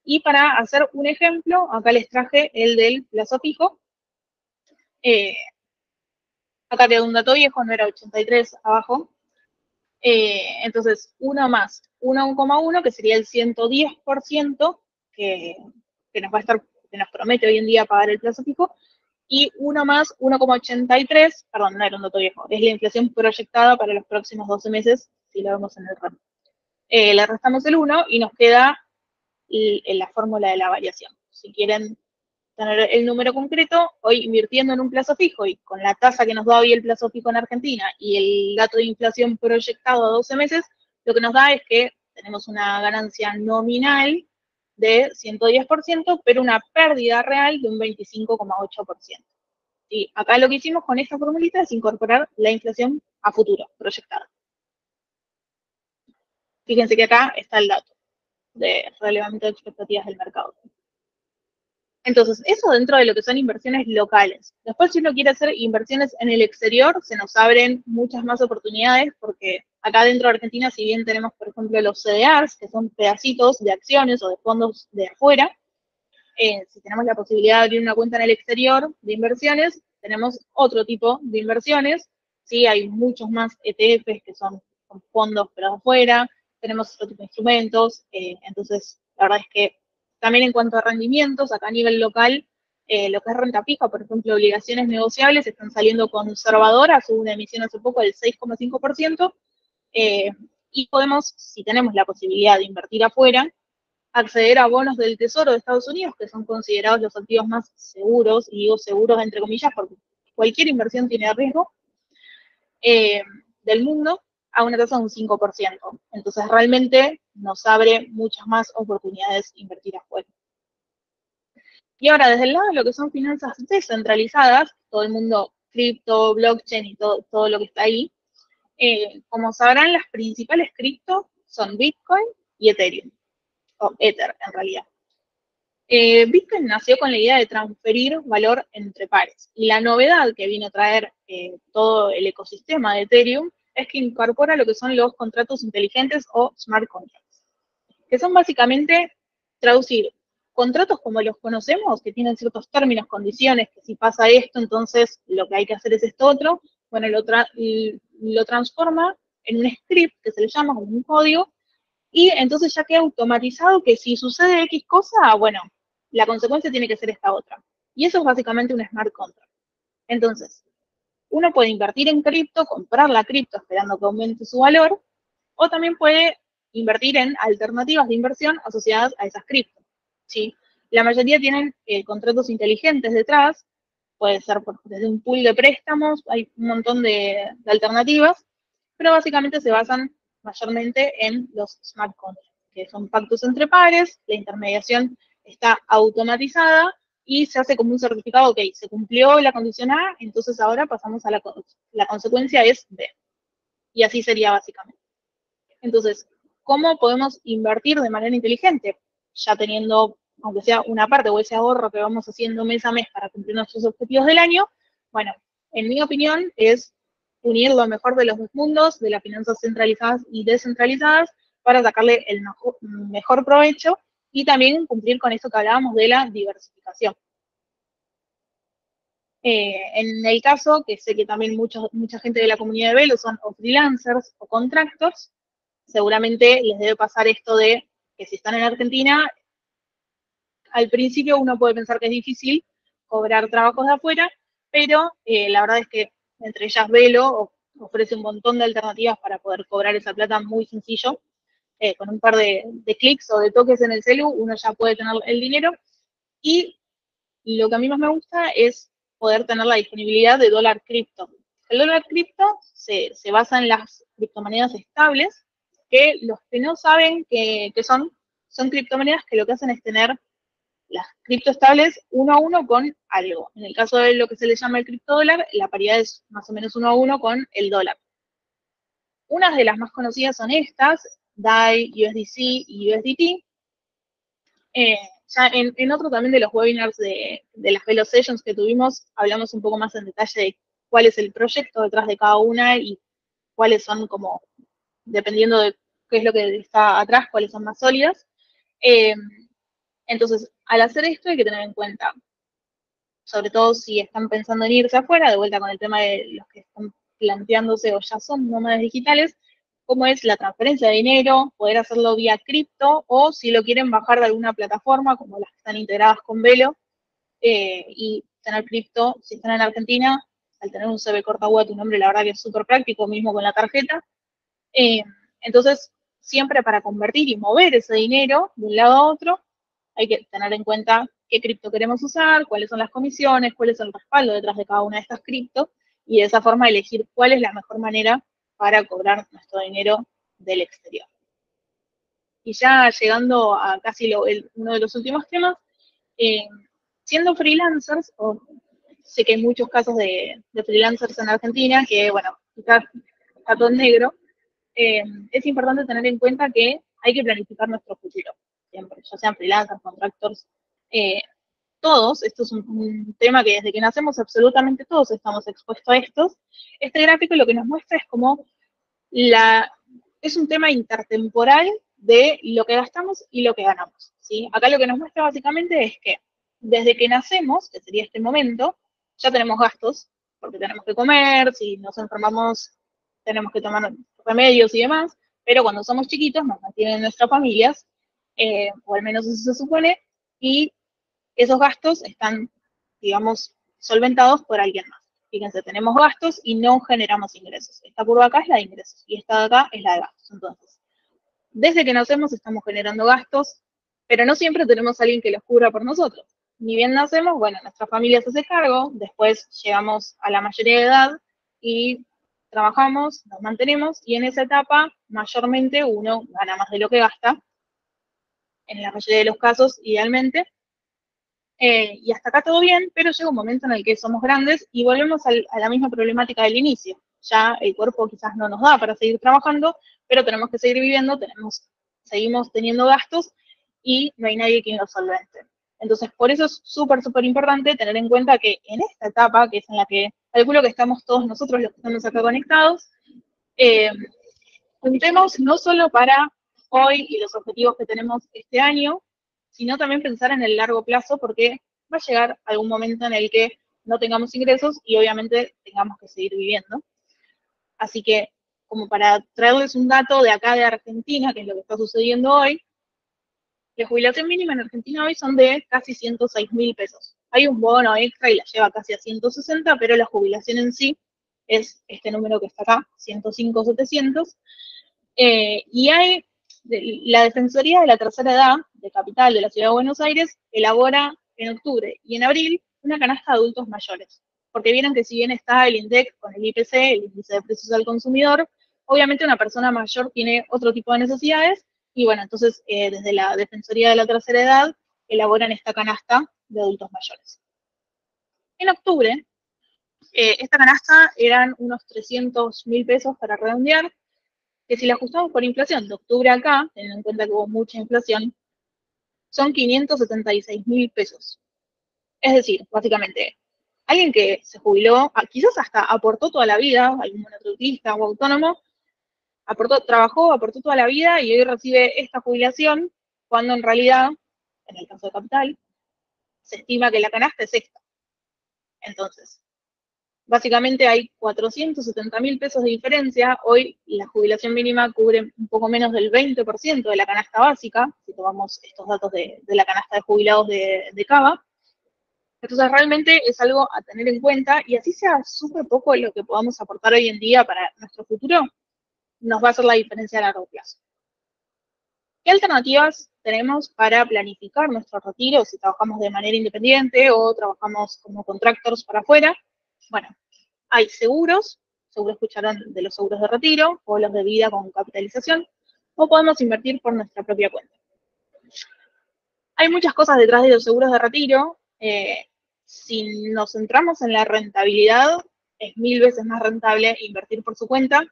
Y para hacer un ejemplo, acá les traje el del plazo fijo. Acá quedó un dato viejo, no era 83 abajo. Entonces, 1 más 1,1, que sería el 110% que nos va a estar, que nos promete hoy en día pagar el plazo fijo, y 1 más 1,83, perdón, no era un dato viejo, es la inflación proyectada para los próximos 12 meses, si lo vemos en el RAM. Le restamos el 1 y nos queda la fórmula de la variación. Si quieren tener el número concreto, hoy invirtiendo en un plazo fijo y con la tasa que nos da hoy el plazo fijo en Argentina y el dato de inflación proyectado a 12 meses, lo que nos da es que tenemos una ganancia nominal de 110%, pero una pérdida real de un 25,8%. Y acá lo que hicimos con esta formulita es incorporar la inflación a futuro, proyectada. Fíjense que acá está el dato de relevamiento de expectativas del mercado. Entonces, eso dentro de lo que son inversiones locales. Después, si uno quiere hacer inversiones en el exterior, se nos abren muchas más oportunidades, porque acá dentro de Argentina, si bien tenemos, por ejemplo, los CDRs, que son pedacitos de acciones o de fondos de afuera, si tenemos la posibilidad de abrir una cuenta en el exterior de inversiones, tenemos otro tipo de inversiones. Sí, hay muchos más ETFs que son fondos pero de afuera, tenemos otro tipo de instrumentos, entonces la verdad es que también en cuanto a rendimientos, acá a nivel local, lo que es renta fija, por ejemplo, obligaciones negociables están saliendo conservadoras, hubo una emisión hace poco del 6,5%, y podemos, si tenemos la posibilidad de invertir afuera, acceder a bonos del Tesoro de Estados Unidos, que son considerados los activos más seguros, y digo seguros entre comillas, porque cualquier inversión tiene riesgo, del mundo, a una tasa de un 5%. Entonces, realmente nos abre muchas más oportunidades invertir afuera. Y ahora, desde el lado de lo que son finanzas descentralizadas, todo el mundo cripto, blockchain y todo lo que está ahí, como sabrán, las principales cripto son Bitcoin y Ethereum, o Ether en realidad. Bitcoin nació con la idea de transferir valor entre pares, y la novedad que vino a traer todo el ecosistema de Ethereum es que incorpora lo que son los contratos inteligentes o smart contracts, que son básicamente traducir contratos como los conocemos, que tienen ciertos términos, condiciones, que si pasa esto, entonces lo que hay que hacer es esto otro, bueno, lo transforma en un script, que se le llama como un código, y entonces ya queda automatizado que si sucede X cosa, bueno, la consecuencia tiene que ser esta otra. Y eso es básicamente un smart contract. Entonces, uno puede invertir en cripto, comprar la cripto esperando que aumente su valor, o también puede invertir en alternativas de inversión asociadas a esas criptos. ¿Sí? La mayoría tienen contratos inteligentes detrás, puede ser desde un pool de préstamos, hay un montón de alternativas, pero básicamente se basan mayormente en los smart contracts, que son pactos entre pares, la intermediación está automatizada y se hace como un certificado, ok, se cumplió la condición A, entonces ahora pasamos a la consecuencia es B. Y así sería básicamente. Entonces, ¿cómo podemos invertir de manera inteligente? Ya teniendo, aunque sea una parte o ese ahorro que vamos haciendo mes a mes para cumplir nuestros objetivos del año, bueno, en mi opinión es unir lo mejor de los dos mundos, de las finanzas centralizadas y descentralizadas, para sacarle el mejor provecho y también cumplir con eso que hablábamos de la diversificación. En el caso, que sé que también mucha gente de la comunidad de Velo son o freelancers o contractors, seguramente les debe pasar esto de que si están en Argentina, al principio uno puede pensar que es difícil cobrar trabajos de afuera, pero la verdad es que entre ellas Velo ofrece un montón de alternativas para poder cobrar esa plata muy sencillo. Con un par de clics o de toques en el celu, uno ya puede tener el dinero. Y lo que a mí más me gusta es poder tener la disponibilidad de dólar cripto. El dólar cripto se basa en las criptomonedas estables, que los que no saben que son criptomonedas que lo que hacen es tener las criptoestables uno a uno con algo. En el caso de lo que se le llama el criptodólar, la paridad es más o menos uno a uno con el dólar. Unas de las más conocidas son estas, DAI, USDC y USDT. Ya en otro también de los webinars de las Velo Sessions que tuvimos, hablamos un poco más en detalle de cuál es el proyecto detrás de cada una y cuáles son como, dependiendo de qué es lo que está atrás, cuáles son más sólidas. Entonces, al hacer esto hay que tener en cuenta, sobre todo si están pensando en irse afuera, de vuelta con el tema de los que están planteándose o ya son nómadas digitales, cómo es la transferencia de dinero, poder hacerlo vía cripto, o si lo quieren bajar de alguna plataforma, como las que están integradas con Velo, y tener cripto, si están en Argentina, al tener un CB corta a tu nombre, la verdad que es súper práctico, mismo con la tarjeta. Entonces, siempre para convertir y mover ese dinero de un lado a otro, hay que tener en cuenta qué cripto queremos usar, cuáles son las comisiones, cuál es el respaldo detrás de cada una de estas cripto, y de esa forma elegir cuál es la mejor manera para cobrar nuestro dinero del exterior. Y ya llegando a casi uno de los últimos temas, siendo freelancers, sé que hay muchos casos de freelancers en Argentina, que bueno, quizás está todo en negro, es importante tener en cuenta que hay que planificar nuestro futuro, siempre, ya sean freelancers, contractors, todos, esto es un tema que desde que nacemos absolutamente todos estamos expuestos a estos. Este gráfico lo que nos muestra es como es un tema intertemporal de lo que gastamos y lo que ganamos, ¿sí? Acá lo que nos muestra básicamente es que desde que nacemos, que sería este momento, ya tenemos gastos, porque tenemos que comer, si nos enfermamos tenemos que tomar remedios y demás, pero cuando somos chiquitos nos mantienen nuestras familias, o al menos eso se supone, y esos gastos están, digamos, solventados por alguien más. Fíjense, tenemos gastos y no generamos ingresos. Esta curva acá es la de ingresos y esta de acá es la de gastos. Entonces, desde que nacemos estamos generando gastos, pero no siempre tenemos a alguien que los cubra por nosotros. Ni bien nacemos, bueno, nuestra familia se hace cargo, después llegamos a la mayoría de edad y trabajamos, nos mantenemos, y en esa etapa mayormente uno gana más de lo que gasta, en la mayoría de los casos, idealmente, y hasta acá todo bien, pero llega un momento en el que somos grandes y volvemos a la misma problemática del inicio. Ya el cuerpo quizás no nos da para seguir trabajando, pero tenemos que seguir viviendo, seguimos teniendo gastos y no hay nadie quien los solvente. Entonces, por eso es súper, súper importante tener en cuenta que en esta etapa, que es en la que calculo que estamos todos nosotros los que estamos acá conectados, juntemos no solo para hoy y los objetivos que tenemos este año, sino también pensar en el largo plazo, porque va a llegar algún momento en el que no tengamos ingresos y obviamente tengamos que seguir viviendo. Así que, como para traerles un dato de acá de Argentina, que es lo que está sucediendo hoy, la jubilación mínima en Argentina hoy son de casi 106.000 pesos. Hay un bono extra y la lleva casi a 160, pero la jubilación en sí es este número que está acá, 105.700. Y hay, la Defensoría de la Tercera Edad de Capital de la Ciudad de Buenos Aires elabora en octubre y en abril una canasta de adultos mayores. Porque vieron que si bien está el INDEC con el IPC, el índice de precios al consumidor, obviamente una persona mayor tiene otro tipo de necesidades y bueno, entonces desde la Defensoría de la Tercera Edad elaboran esta canasta de adultos mayores. En octubre, esta canasta eran unos 300.000 pesos para redondear, que si la ajustamos por inflación de octubre acá, teniendo en cuenta que hubo mucha inflación, son 576.000 pesos. Es decir, básicamente, alguien que se jubiló, quizás hasta aportó toda la vida, algún monotributista o autónomo, trabajó, aportó toda la vida y hoy recibe esta jubilación, cuando en realidad, en el caso de Capital, se estima que la canasta es esta. Entonces, básicamente hay 470.000 pesos de diferencia. Hoy la jubilación mínima cubre un poco menos del 20% de la canasta básica, si tomamos estos datos de la canasta de jubilados de Cava. Entonces realmente es algo a tener en cuenta, y así sea súper poco lo que podamos aportar hoy en día para nuestro futuro, nos va a hacer la diferencia a largo plazo. ¿Qué alternativas tenemos para planificar nuestro retiro si trabajamos de manera independiente o trabajamos como contractors para afuera? Bueno, hay seguros, seguro escucharon de los seguros de retiro o los de vida con capitalización, o podemos invertir por nuestra propia cuenta. Hay muchas cosas detrás de los seguros de retiro. Si nos centramos en la rentabilidad, es 1000 veces más rentable invertir por su cuenta.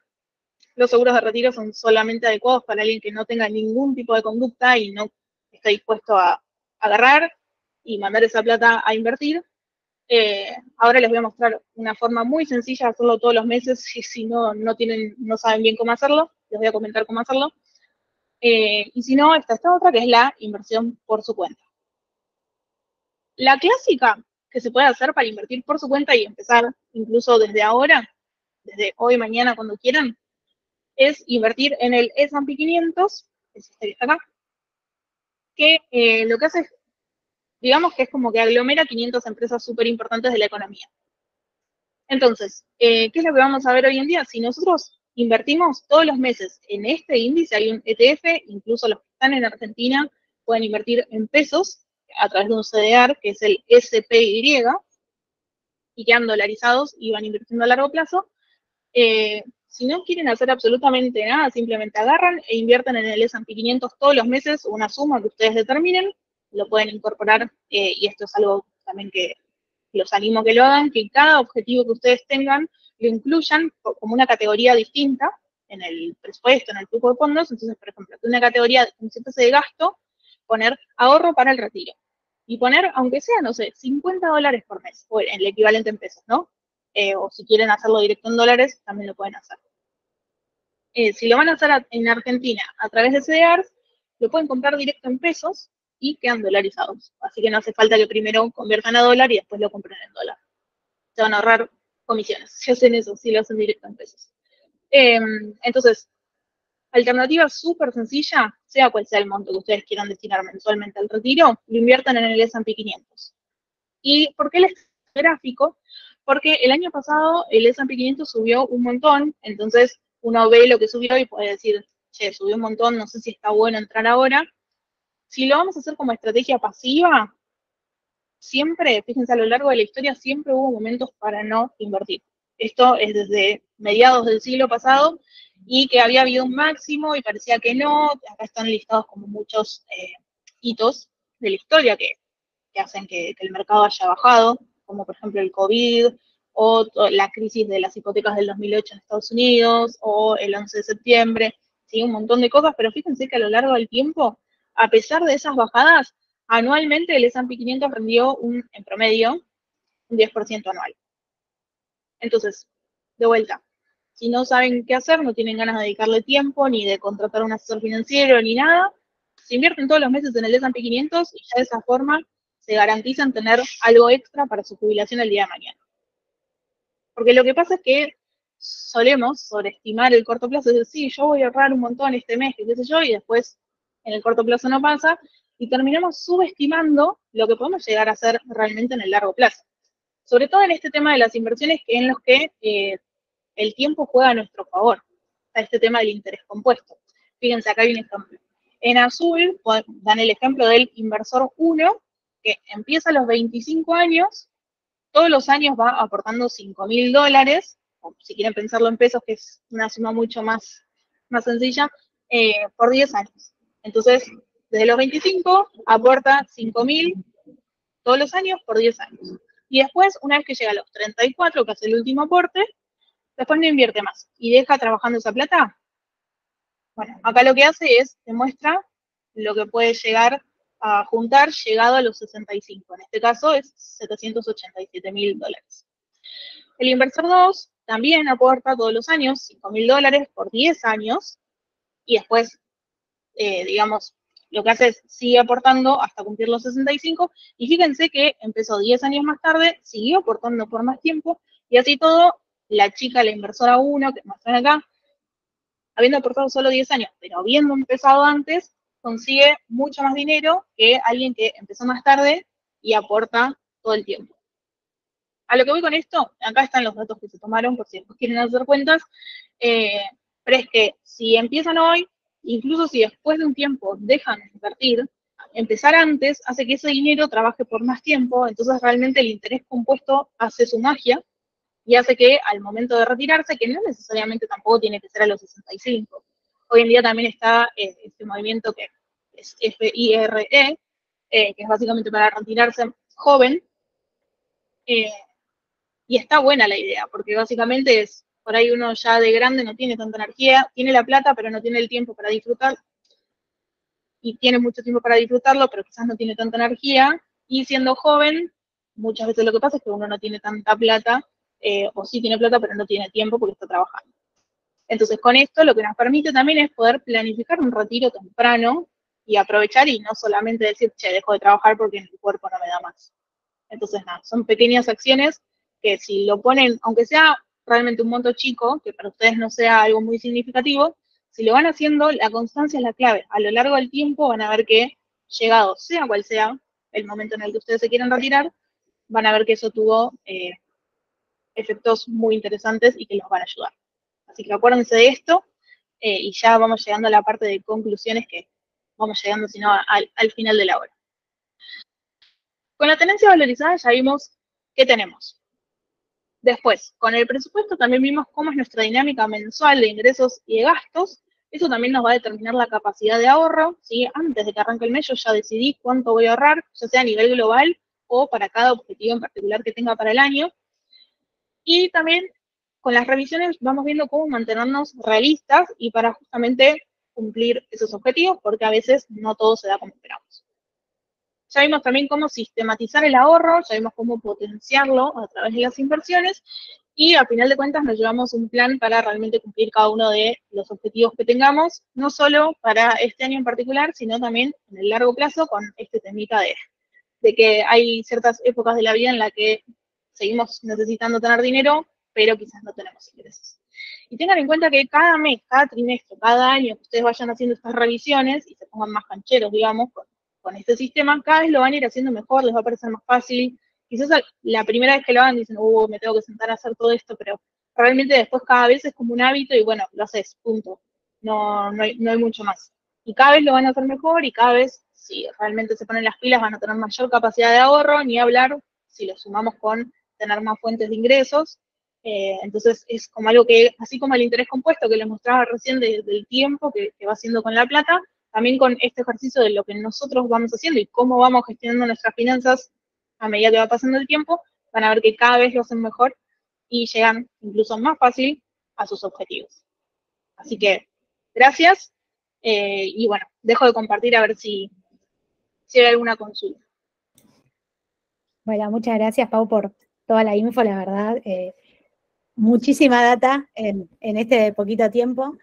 Los seguros de retiro son solamente adecuados para alguien que no tenga ningún tipo de conducta y no esté dispuesto a agarrar y mandar esa plata a invertir. Ahora les voy a mostrar una forma muy sencilla de hacerlo todos los meses, y si no saben bien cómo hacerlo, les voy a comentar cómo hacerlo. Y si no, está esta otra, que es la inversión por su cuenta. La clásica que se puede hacer para invertir por su cuenta y empezar incluso desde ahora, desde hoy, mañana, cuando quieran, es invertir en el S&P 500, es este que está acá, que lo que hace es, digamos que es como que aglomera 500 empresas súper importantes de la economía. Entonces, ¿qué es lo que vamos a ver hoy en día? Si nosotros invertimos todos los meses en este índice, hay un ETF, incluso los que están en Argentina pueden invertir en pesos a través de un CDR, que es el SPY, y quedan dolarizados y van invirtiendo a largo plazo. Si no quieren hacer absolutamente nada, simplemente agarran e invierten en el S&P 500 todos los meses una suma que ustedes determinen, lo pueden incorporar, y esto es algo también que los animo a que lo hagan, que cada objetivo que ustedes tengan lo incluyan como una categoría distinta en el presupuesto, en el flujo de fondos. Entonces, por ejemplo, una categoría como si fuese de gasto, poner ahorro para el retiro. Y poner, aunque sea, no sé, $50 por mes, o el equivalente en pesos, ¿no? O si quieren hacerlo directo en dólares, también lo pueden hacer. Si lo van a hacer en Argentina a través de CDRs, lo pueden comprar directo en pesos y quedan dolarizados. Así que no hace falta que primero conviertan a dólar y después lo compren en dólar. Se van a ahorrar comisiones si hacen eso, si lo hacen directo en pesos. Entonces, alternativa súper sencilla, sea cual sea el monto que ustedes quieran destinar mensualmente al retiro, lo inviertan en el S&P 500. ¿Y por qué les gráfico? Porque el año pasado el S&P 500 subió un montón, entonces uno ve lo que subió y puede decir, che, subió un montón, no sé si está bueno entrar ahora. Si lo vamos a hacer como estrategia pasiva, siempre, fíjense, a lo largo de la historia siempre hubo momentos para no invertir. Esto es desde mediados del siglo pasado, y que había habido un máximo y parecía que no. Acá están listados como muchos hitos de la historia que hacen que el mercado haya bajado, como por ejemplo el COVID, o la crisis de las hipotecas del 2008 en Estados Unidos, o el 11 de septiembre, ¿sí? Un montón de cosas, pero fíjense que a lo largo del tiempo, a pesar de esas bajadas, anualmente el S&P 500 rendió en promedio un 10% anual. Entonces, de vuelta, si no saben qué hacer, no tienen ganas de dedicarle tiempo, ni de contratar un asesor financiero, ni nada, se invierten todos los meses en el S&P 500 y ya de esa forma se garantizan tener algo extra para su jubilación el día de mañana. Porque lo que pasa es que solemos sobreestimar el corto plazo, es decir, sí, yo voy a ahorrar un montón este mes, qué sé yo, y después en el corto plazo no pasa, y terminamos subestimando lo que podemos llegar a hacer realmente en el largo plazo. Sobre todo en este tema de las inversiones en los que el tiempo juega a nuestro favor, a este tema del interés compuesto. Fíjense, acá hay un ejemplo. En azul dan el ejemplo del inversor 1, que empieza a los 25 años, todos los años va aportando $5.000, o si quieren pensarlo en pesos, que es una suma mucho más sencilla, por 10 años. Entonces, desde los 25 aporta 5.000 todos los años por 10 años. Y después, una vez que llega a los 34, que hace el último aporte, después no invierte más y deja trabajando esa plata. Bueno, acá lo que hace es, demuestra lo que puede llegar a juntar llegado a los 65. En este caso es $787.000. El inversor 2 también aporta todos los años $5.000 por 10 años y después, digamos, lo que hace es sigue aportando hasta cumplir los 65 y fíjense que empezó 10 años más tarde, siguió aportando por más tiempo y así todo, la chica, la inversora 1, que muestran acá, habiendo aportado solo 10 años, pero habiendo empezado antes, consigue mucho más dinero que alguien que empezó más tarde y aporta todo el tiempo. A lo que voy con esto, acá están los datos que se tomaron, por si después quieren hacer cuentas, pero es que si empiezan hoy, incluso si después de un tiempo dejan de invertir, empezar antes hace que ese dinero trabaje por más tiempo, entonces realmente el interés compuesto hace su magia y hace que al momento de retirarse, que no necesariamente tampoco tiene que ser a los 65. Hoy en día también está este movimiento que es FIRE, que es básicamente para retirarse joven, y está buena la idea, porque básicamente es, por ahí uno ya de grande no tiene tanta energía, tiene la plata, pero no tiene el tiempo para disfrutar, y tiene mucho tiempo para disfrutarlo, pero quizás no tiene tanta energía, y siendo joven, muchas veces lo que pasa es que uno no tiene tanta plata, o sí tiene plata, pero no tiene tiempo porque está trabajando. Entonces, con esto lo que nos permite también es poder planificar un retiro temprano y aprovechar y no solamente decir, che, dejo de trabajar porque mi cuerpo no me da más. Entonces, nada, son pequeñas acciones que si lo ponen, aunque sea realmente un monto chico, que para ustedes no sea algo muy significativo, si lo van haciendo, la constancia es la clave. A lo largo del tiempo van a ver que, llegado sea cual sea el momento en el que ustedes se quieran retirar, van a ver que eso tuvo efectos muy interesantes y que los van a ayudar. Así que acuérdense de esto y ya vamos llegando a la parte de conclusiones que vamos llegando, si no, al final de la hora. Con la tenencia valorizada ya vimos qué tenemos. Después, con el presupuesto también vimos cómo es nuestra dinámica mensual de ingresos y de gastos. Eso también nos va a determinar la capacidad de ahorro, ¿sí? Antes de que arranque el mes yo ya decidí cuánto voy a ahorrar, ya sea a nivel global o para cada objetivo en particular que tenga para el año. Y también con las revisiones vamos viendo cómo mantenernos realistas y para justamente cumplir esos objetivos, porque a veces no todo se da como esperamos. Ya vimos también cómo sistematizar el ahorro, ya vimos cómo potenciarlo a través de las inversiones y al final de cuentas nos llevamos un plan para realmente cumplir cada uno de los objetivos que tengamos, no solo para este año en particular, sino también en el largo plazo con este temita de que hay ciertas épocas de la vida en la que seguimos necesitando tener dinero, pero quizás no tenemos ingresos. Y tengan en cuenta que cada mes, cada trimestre, cada año que ustedes vayan haciendo estas revisiones y se pongan más cancheros, digamos, con este sistema, cada vez lo van a ir haciendo mejor, les va a parecer más fácil. Quizás la primera vez que lo hagan dicen, me tengo que sentar a hacer todo esto, pero realmente después cada vez es como un hábito y bueno, lo haces, punto. No hay mucho más. Y cada vez lo van a hacer mejor y cada vez, si realmente se ponen las pilas, van a tener mayor capacidad de ahorro, ni hablar si lo sumamos con tener más fuentes de ingresos. Entonces es como algo que, así como el interés compuesto que les mostraba recién del tiempo que va haciendo con la plata, también con este ejercicio de lo que nosotros vamos haciendo y cómo vamos gestionando nuestras finanzas a medida que va pasando el tiempo, van a ver que cada vez lo hacen mejor y llegan incluso más fácil a sus objetivos. Así que, gracias. Y bueno, dejo de compartir a ver si hay alguna consulta. Bueno, muchas gracias, Pau, por toda la info, la verdad. Muchísima data en este poquito tiempo.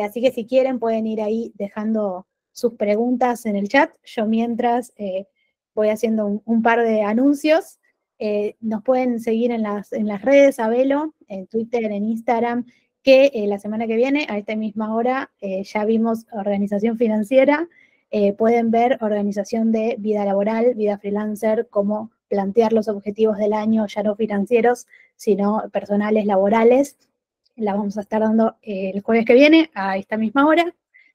Así que si quieren pueden ir ahí dejando sus preguntas en el chat. Yo mientras voy haciendo un par de anuncios. Nos pueden seguir en las redes a Velo, en Twitter, en Instagram, que la semana que viene, a esta misma hora, ya vimos organización financiera. Pueden ver organización de vida laboral, vida freelancer, cómo plantear los objetivos del año, ya no financieros, sino personales, laborales. La vamos a estar dando el jueves que viene, a esta misma hora.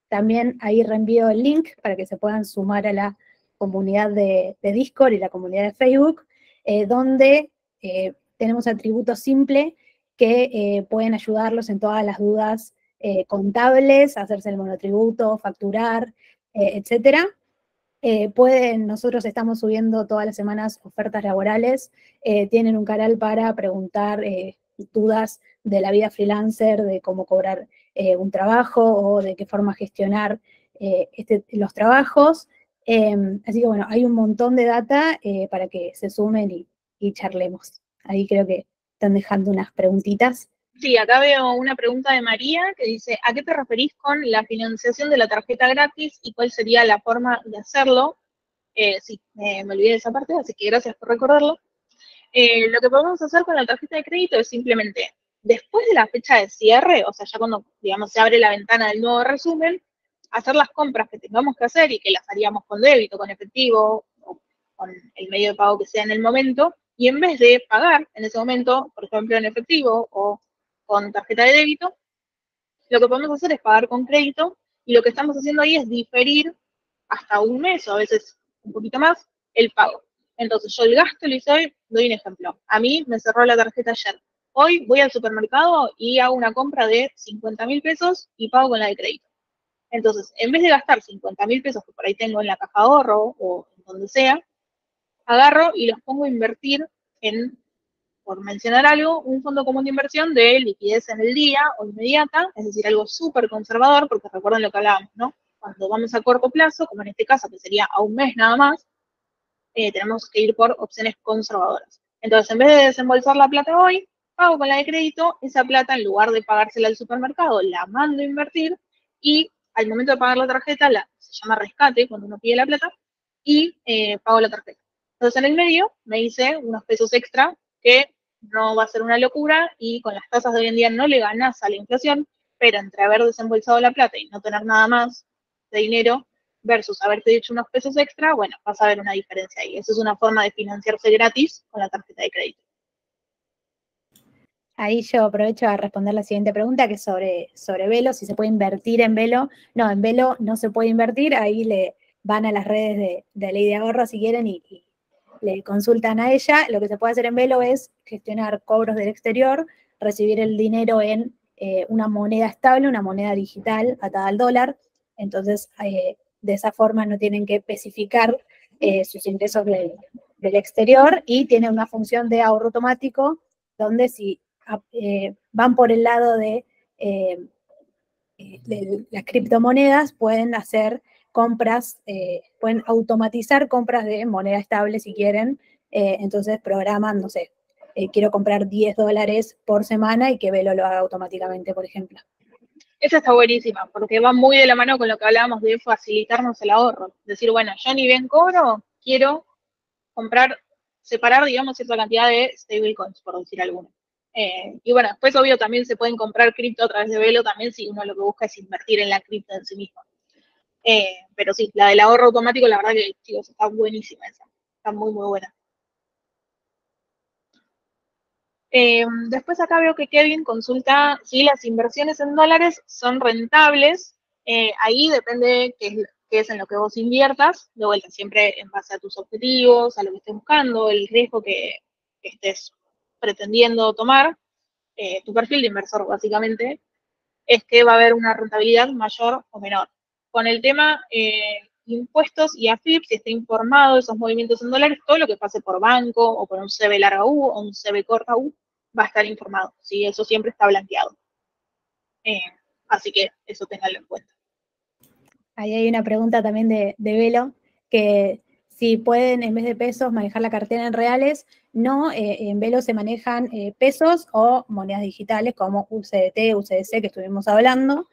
También ahí reenvío el link para que se puedan sumar a la comunidad de Discord y la comunidad de Facebook, donde tenemos atributos simples que pueden ayudarlos en todas las dudas contables, hacerse el monotributo, facturar, etcétera. Nosotros estamos subiendo todas las semanas ofertas laborales, tienen un canal para preguntar dudas de la vida freelancer, de cómo cobrar un trabajo o de qué forma gestionar los trabajos. Así que bueno, hay un montón de data para que se sumen y charlemos. Ahí creo que están dejando unas preguntitas. Sí, acá veo una pregunta de María que dice, ¿a qué te referís con la financiación de la tarjeta gratis y cuál sería la forma de hacerlo? Sí, me olvidé de esa parte, así que gracias por recordarlo. Lo que podemos hacer con la tarjeta de crédito es simplemente, después de la fecha de cierre, o sea, ya cuando, digamos, se abre la ventana del nuevo resumen, hacer las compras que tengamos que hacer y que las haríamos con débito, con efectivo, o con el medio de pago que sea en el momento, y en vez de pagar en ese momento, por ejemplo, en efectivo o con tarjeta de débito, lo que podemos hacer es pagar con crédito, y lo que estamos haciendo ahí es diferir hasta un mes o a veces un poquito más el pago. Entonces yo el gasto lo hice hoy, doy un ejemplo. A mí me cerró la tarjeta ayer. Hoy voy al supermercado y hago una compra de 50.000 pesos y pago con la de crédito. Entonces, en vez de gastar 50.000 pesos que por ahí tengo en la caja de ahorro o en donde sea, agarro y los pongo a invertir en, por mencionar algo, un fondo común de inversión de liquidez en el día o inmediata, es decir, algo súper conservador, porque recuerden lo que hablábamos, ¿no? Cuando vamos a corto plazo, como en este caso, que sería a un mes nada más, tenemos que ir por opciones conservadoras. Entonces, en vez de desembolsar la plata hoy, pago con la de crédito, esa plata, en lugar de pagársela al supermercado, la mando a invertir y al momento de pagar la tarjeta, se llama rescate, cuando uno pide la plata, y pago la tarjeta. Entonces, en el medio, me hice unos pesos extra que no va a ser una locura y con las tasas de hoy en día no le ganas a la inflación, pero entre haber desembolsado la plata y no tener nada más de dinero versus haberte hecho unos pesos extra, bueno, vas a ver una diferencia ahí. Eso es una forma de financiarse gratis con la tarjeta de crédito. Ahí yo aprovecho a responder la siguiente pregunta, que es sobre Velo, si se puede invertir en Velo. No, en Velo no se puede invertir, ahí le van a las redes de Ley de Ahorro si quieren y le consultan a ella. Lo que se puede hacer en Velo es gestionar cobros del exterior, recibir el dinero en una moneda estable, una moneda digital atada al dólar. Entonces, de esa forma no tienen que especificar sus ingresos del exterior y tiene una función de ahorro automático donde si van por el lado de las criptomonedas, pueden hacer compras, pueden automatizar compras de moneda estable si quieren. Entonces programan, no sé, quiero comprar $10 por semana y que Velo lo haga automáticamente, por ejemplo. Esa está buenísima, porque va muy de la mano con lo que hablábamos de facilitarnos el ahorro. Decir, bueno, yo ni bien cobro, quiero comprar, separar, digamos, cierta cantidad de stablecoins, por decir alguno. Y bueno, después obvio también se pueden comprar cripto a través de Velo también si uno lo que busca es invertir en la cripto en sí mismo. Pero sí, la del ahorro automático, la verdad que, chicos, está buenísima esa. Está muy, muy buena. Después acá veo que Kevin consulta si las inversiones en dólares son rentables. Ahí depende qué es en lo que vos inviertas. De vuelta, siempre en base a tus objetivos, a lo que estés buscando, el riesgo que estés pretendiendo tomar. Tu perfil de inversor, básicamente, es que va a haber una rentabilidad mayor o menor. Con el tema impuestos y AFIP, si está informado de esos movimientos en dólares, todo lo que pase por banco o por un CB larga U o un CB corta U va a estar informado. ¿Sí? Eso siempre está blanqueado. Así que eso ténganlo en cuenta. Ahí hay una pregunta también de Velo, que si pueden en vez de pesos manejar la cartera en reales. No, en Velo se manejan pesos o monedas digitales como USDT, USDC que estuvimos hablando,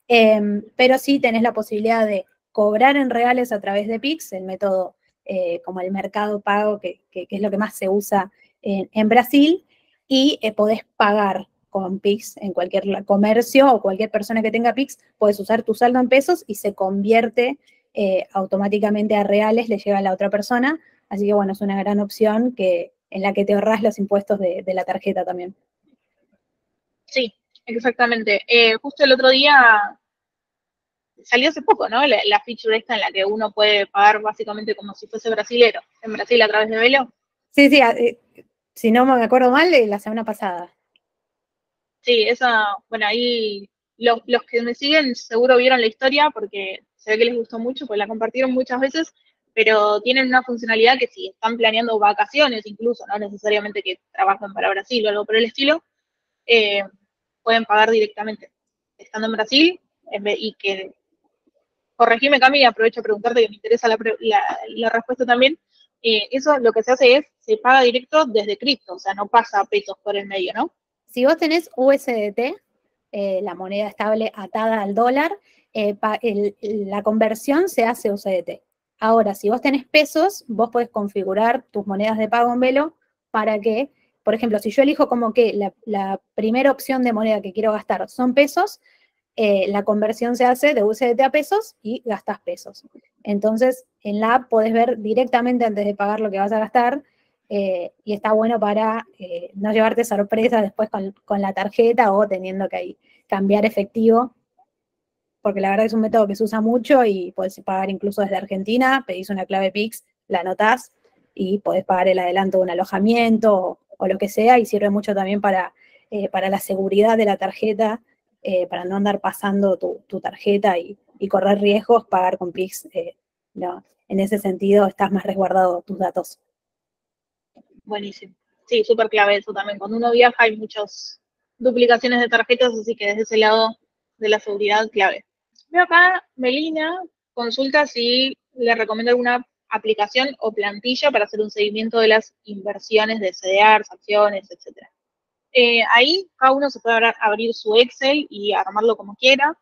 pero sí tenés la posibilidad de cobrar en reales a través de Pix, el método como el mercado pago, que es lo que más se usa en Brasil, y podés pagar con Pix en cualquier comercio o cualquier persona que tenga Pix, puedes usar tu saldo en pesos y se convierte automáticamente a reales, le llega a la otra persona. Así que bueno, es una gran opción en la que te ahorras los impuestos de la tarjeta también. Sí, exactamente. Justo el otro día salió hace poco, ¿no? La feature esta en la que uno puede pagar básicamente como si fuese brasilero, en Brasil a través de Velo. Sí, sí, si no me acuerdo mal, la semana pasada. Sí, bueno, ahí los que me siguen seguro vieron la historia porque se ve que les gustó mucho, pues la compartieron muchas veces, pero tienen una funcionalidad que si están planeando vacaciones incluso, no necesariamente que trabajen para Brasil o algo por el estilo, eh, pueden pagar directamente estando en Brasil y que, corregime Cami, y aprovecho a preguntarte que me interesa la respuesta también. Eso lo que se hace es, se paga directo desde cripto, o sea, no pasa pesos por el medio, ¿no? Si vos tenés USDT, la moneda estable atada al dólar, la conversión se hace USDT. Ahora, si vos tenés pesos, vos podés configurar tus monedas de pago en Velo para que, por ejemplo, si yo elijo como que la primera opción de moneda que quiero gastar son pesos, la conversión se hace de USDT a pesos y gastas pesos. Entonces, en la app podés ver directamente antes de pagar lo que vas a gastar, y está bueno para no llevarte sorpresas después con la tarjeta o teniendo que ahí cambiar efectivo, porque la verdad es un método que se usa mucho y podés pagar incluso desde Argentina, pedís una clave Pix, la anotás y podés pagar el adelanto de un alojamiento o lo que sea, y sirve mucho también para la seguridad de la tarjeta, para no andar pasando tu tarjeta y correr riesgos, pagar con Pix, no, en ese sentido estás más resguardado tus datos. Buenísimo. Sí, súper clave eso también. Cuando uno viaja hay muchas duplicaciones de tarjetas, así que desde ese lado de la seguridad, clave. Veo acá, Melina consulta si le recomiendo alguna aplicación o plantilla para hacer un seguimiento de las inversiones de CDRs, acciones, etcétera. Ahí cada uno se puede abrir su Excel y armarlo como quiera.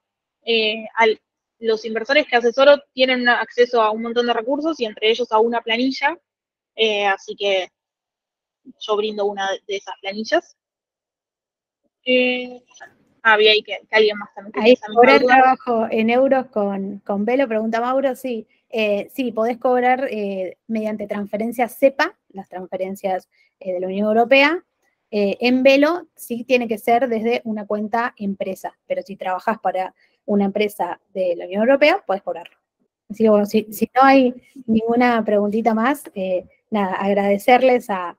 Los inversores que asesoro tienen acceso a un montón de recursos y entre ellos a una planilla, así que yo brindo una de esas planillas. Había ahí que alguien más también tenía Ahí esa misma cobrar duda. trabajo en euros con Velo, pregunta Mauro, sí. Sí, podés cobrar mediante transferencias SEPA, las transferencias de la Unión Europea. En Velo sí tiene que ser desde una cuenta empresa, pero si trabajas para una empresa de la Unión Europea, puedes cobrarlo. Así que bueno, si no hay ninguna preguntita más, nada, agradecerles a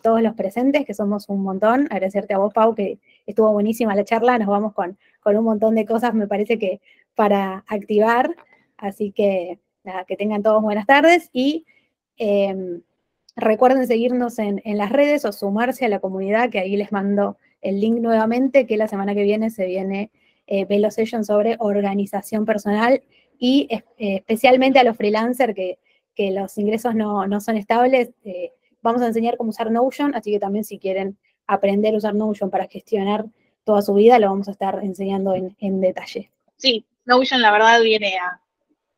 todos los presentes, que somos un montón, agradecerte a vos, Pau, que estuvo buenísima la charla, nos vamos con un montón de cosas, me parece que para activar, así que nada, que tengan todos buenas tardes y recuerden seguirnos en las redes o sumarse a la comunidad, que ahí les mando el link nuevamente, que la semana que viene se viene Velo Session sobre organización personal y especialmente a los freelancers que los ingresos no son estables. Vamos a enseñar cómo usar Notion, así que también si quieren aprender a usar Notion para gestionar toda su vida, lo vamos a estar enseñando en detalle. Sí, Notion la verdad viene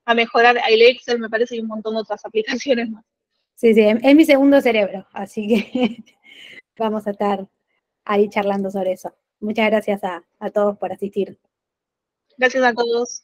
a mejorar el Excel, me parece, y un montón de otras aplicaciones más. Sí, sí, es mi segundo cerebro, así que vamos a estar ahí charlando sobre eso. Muchas gracias a todos por asistir. Gracias a todos.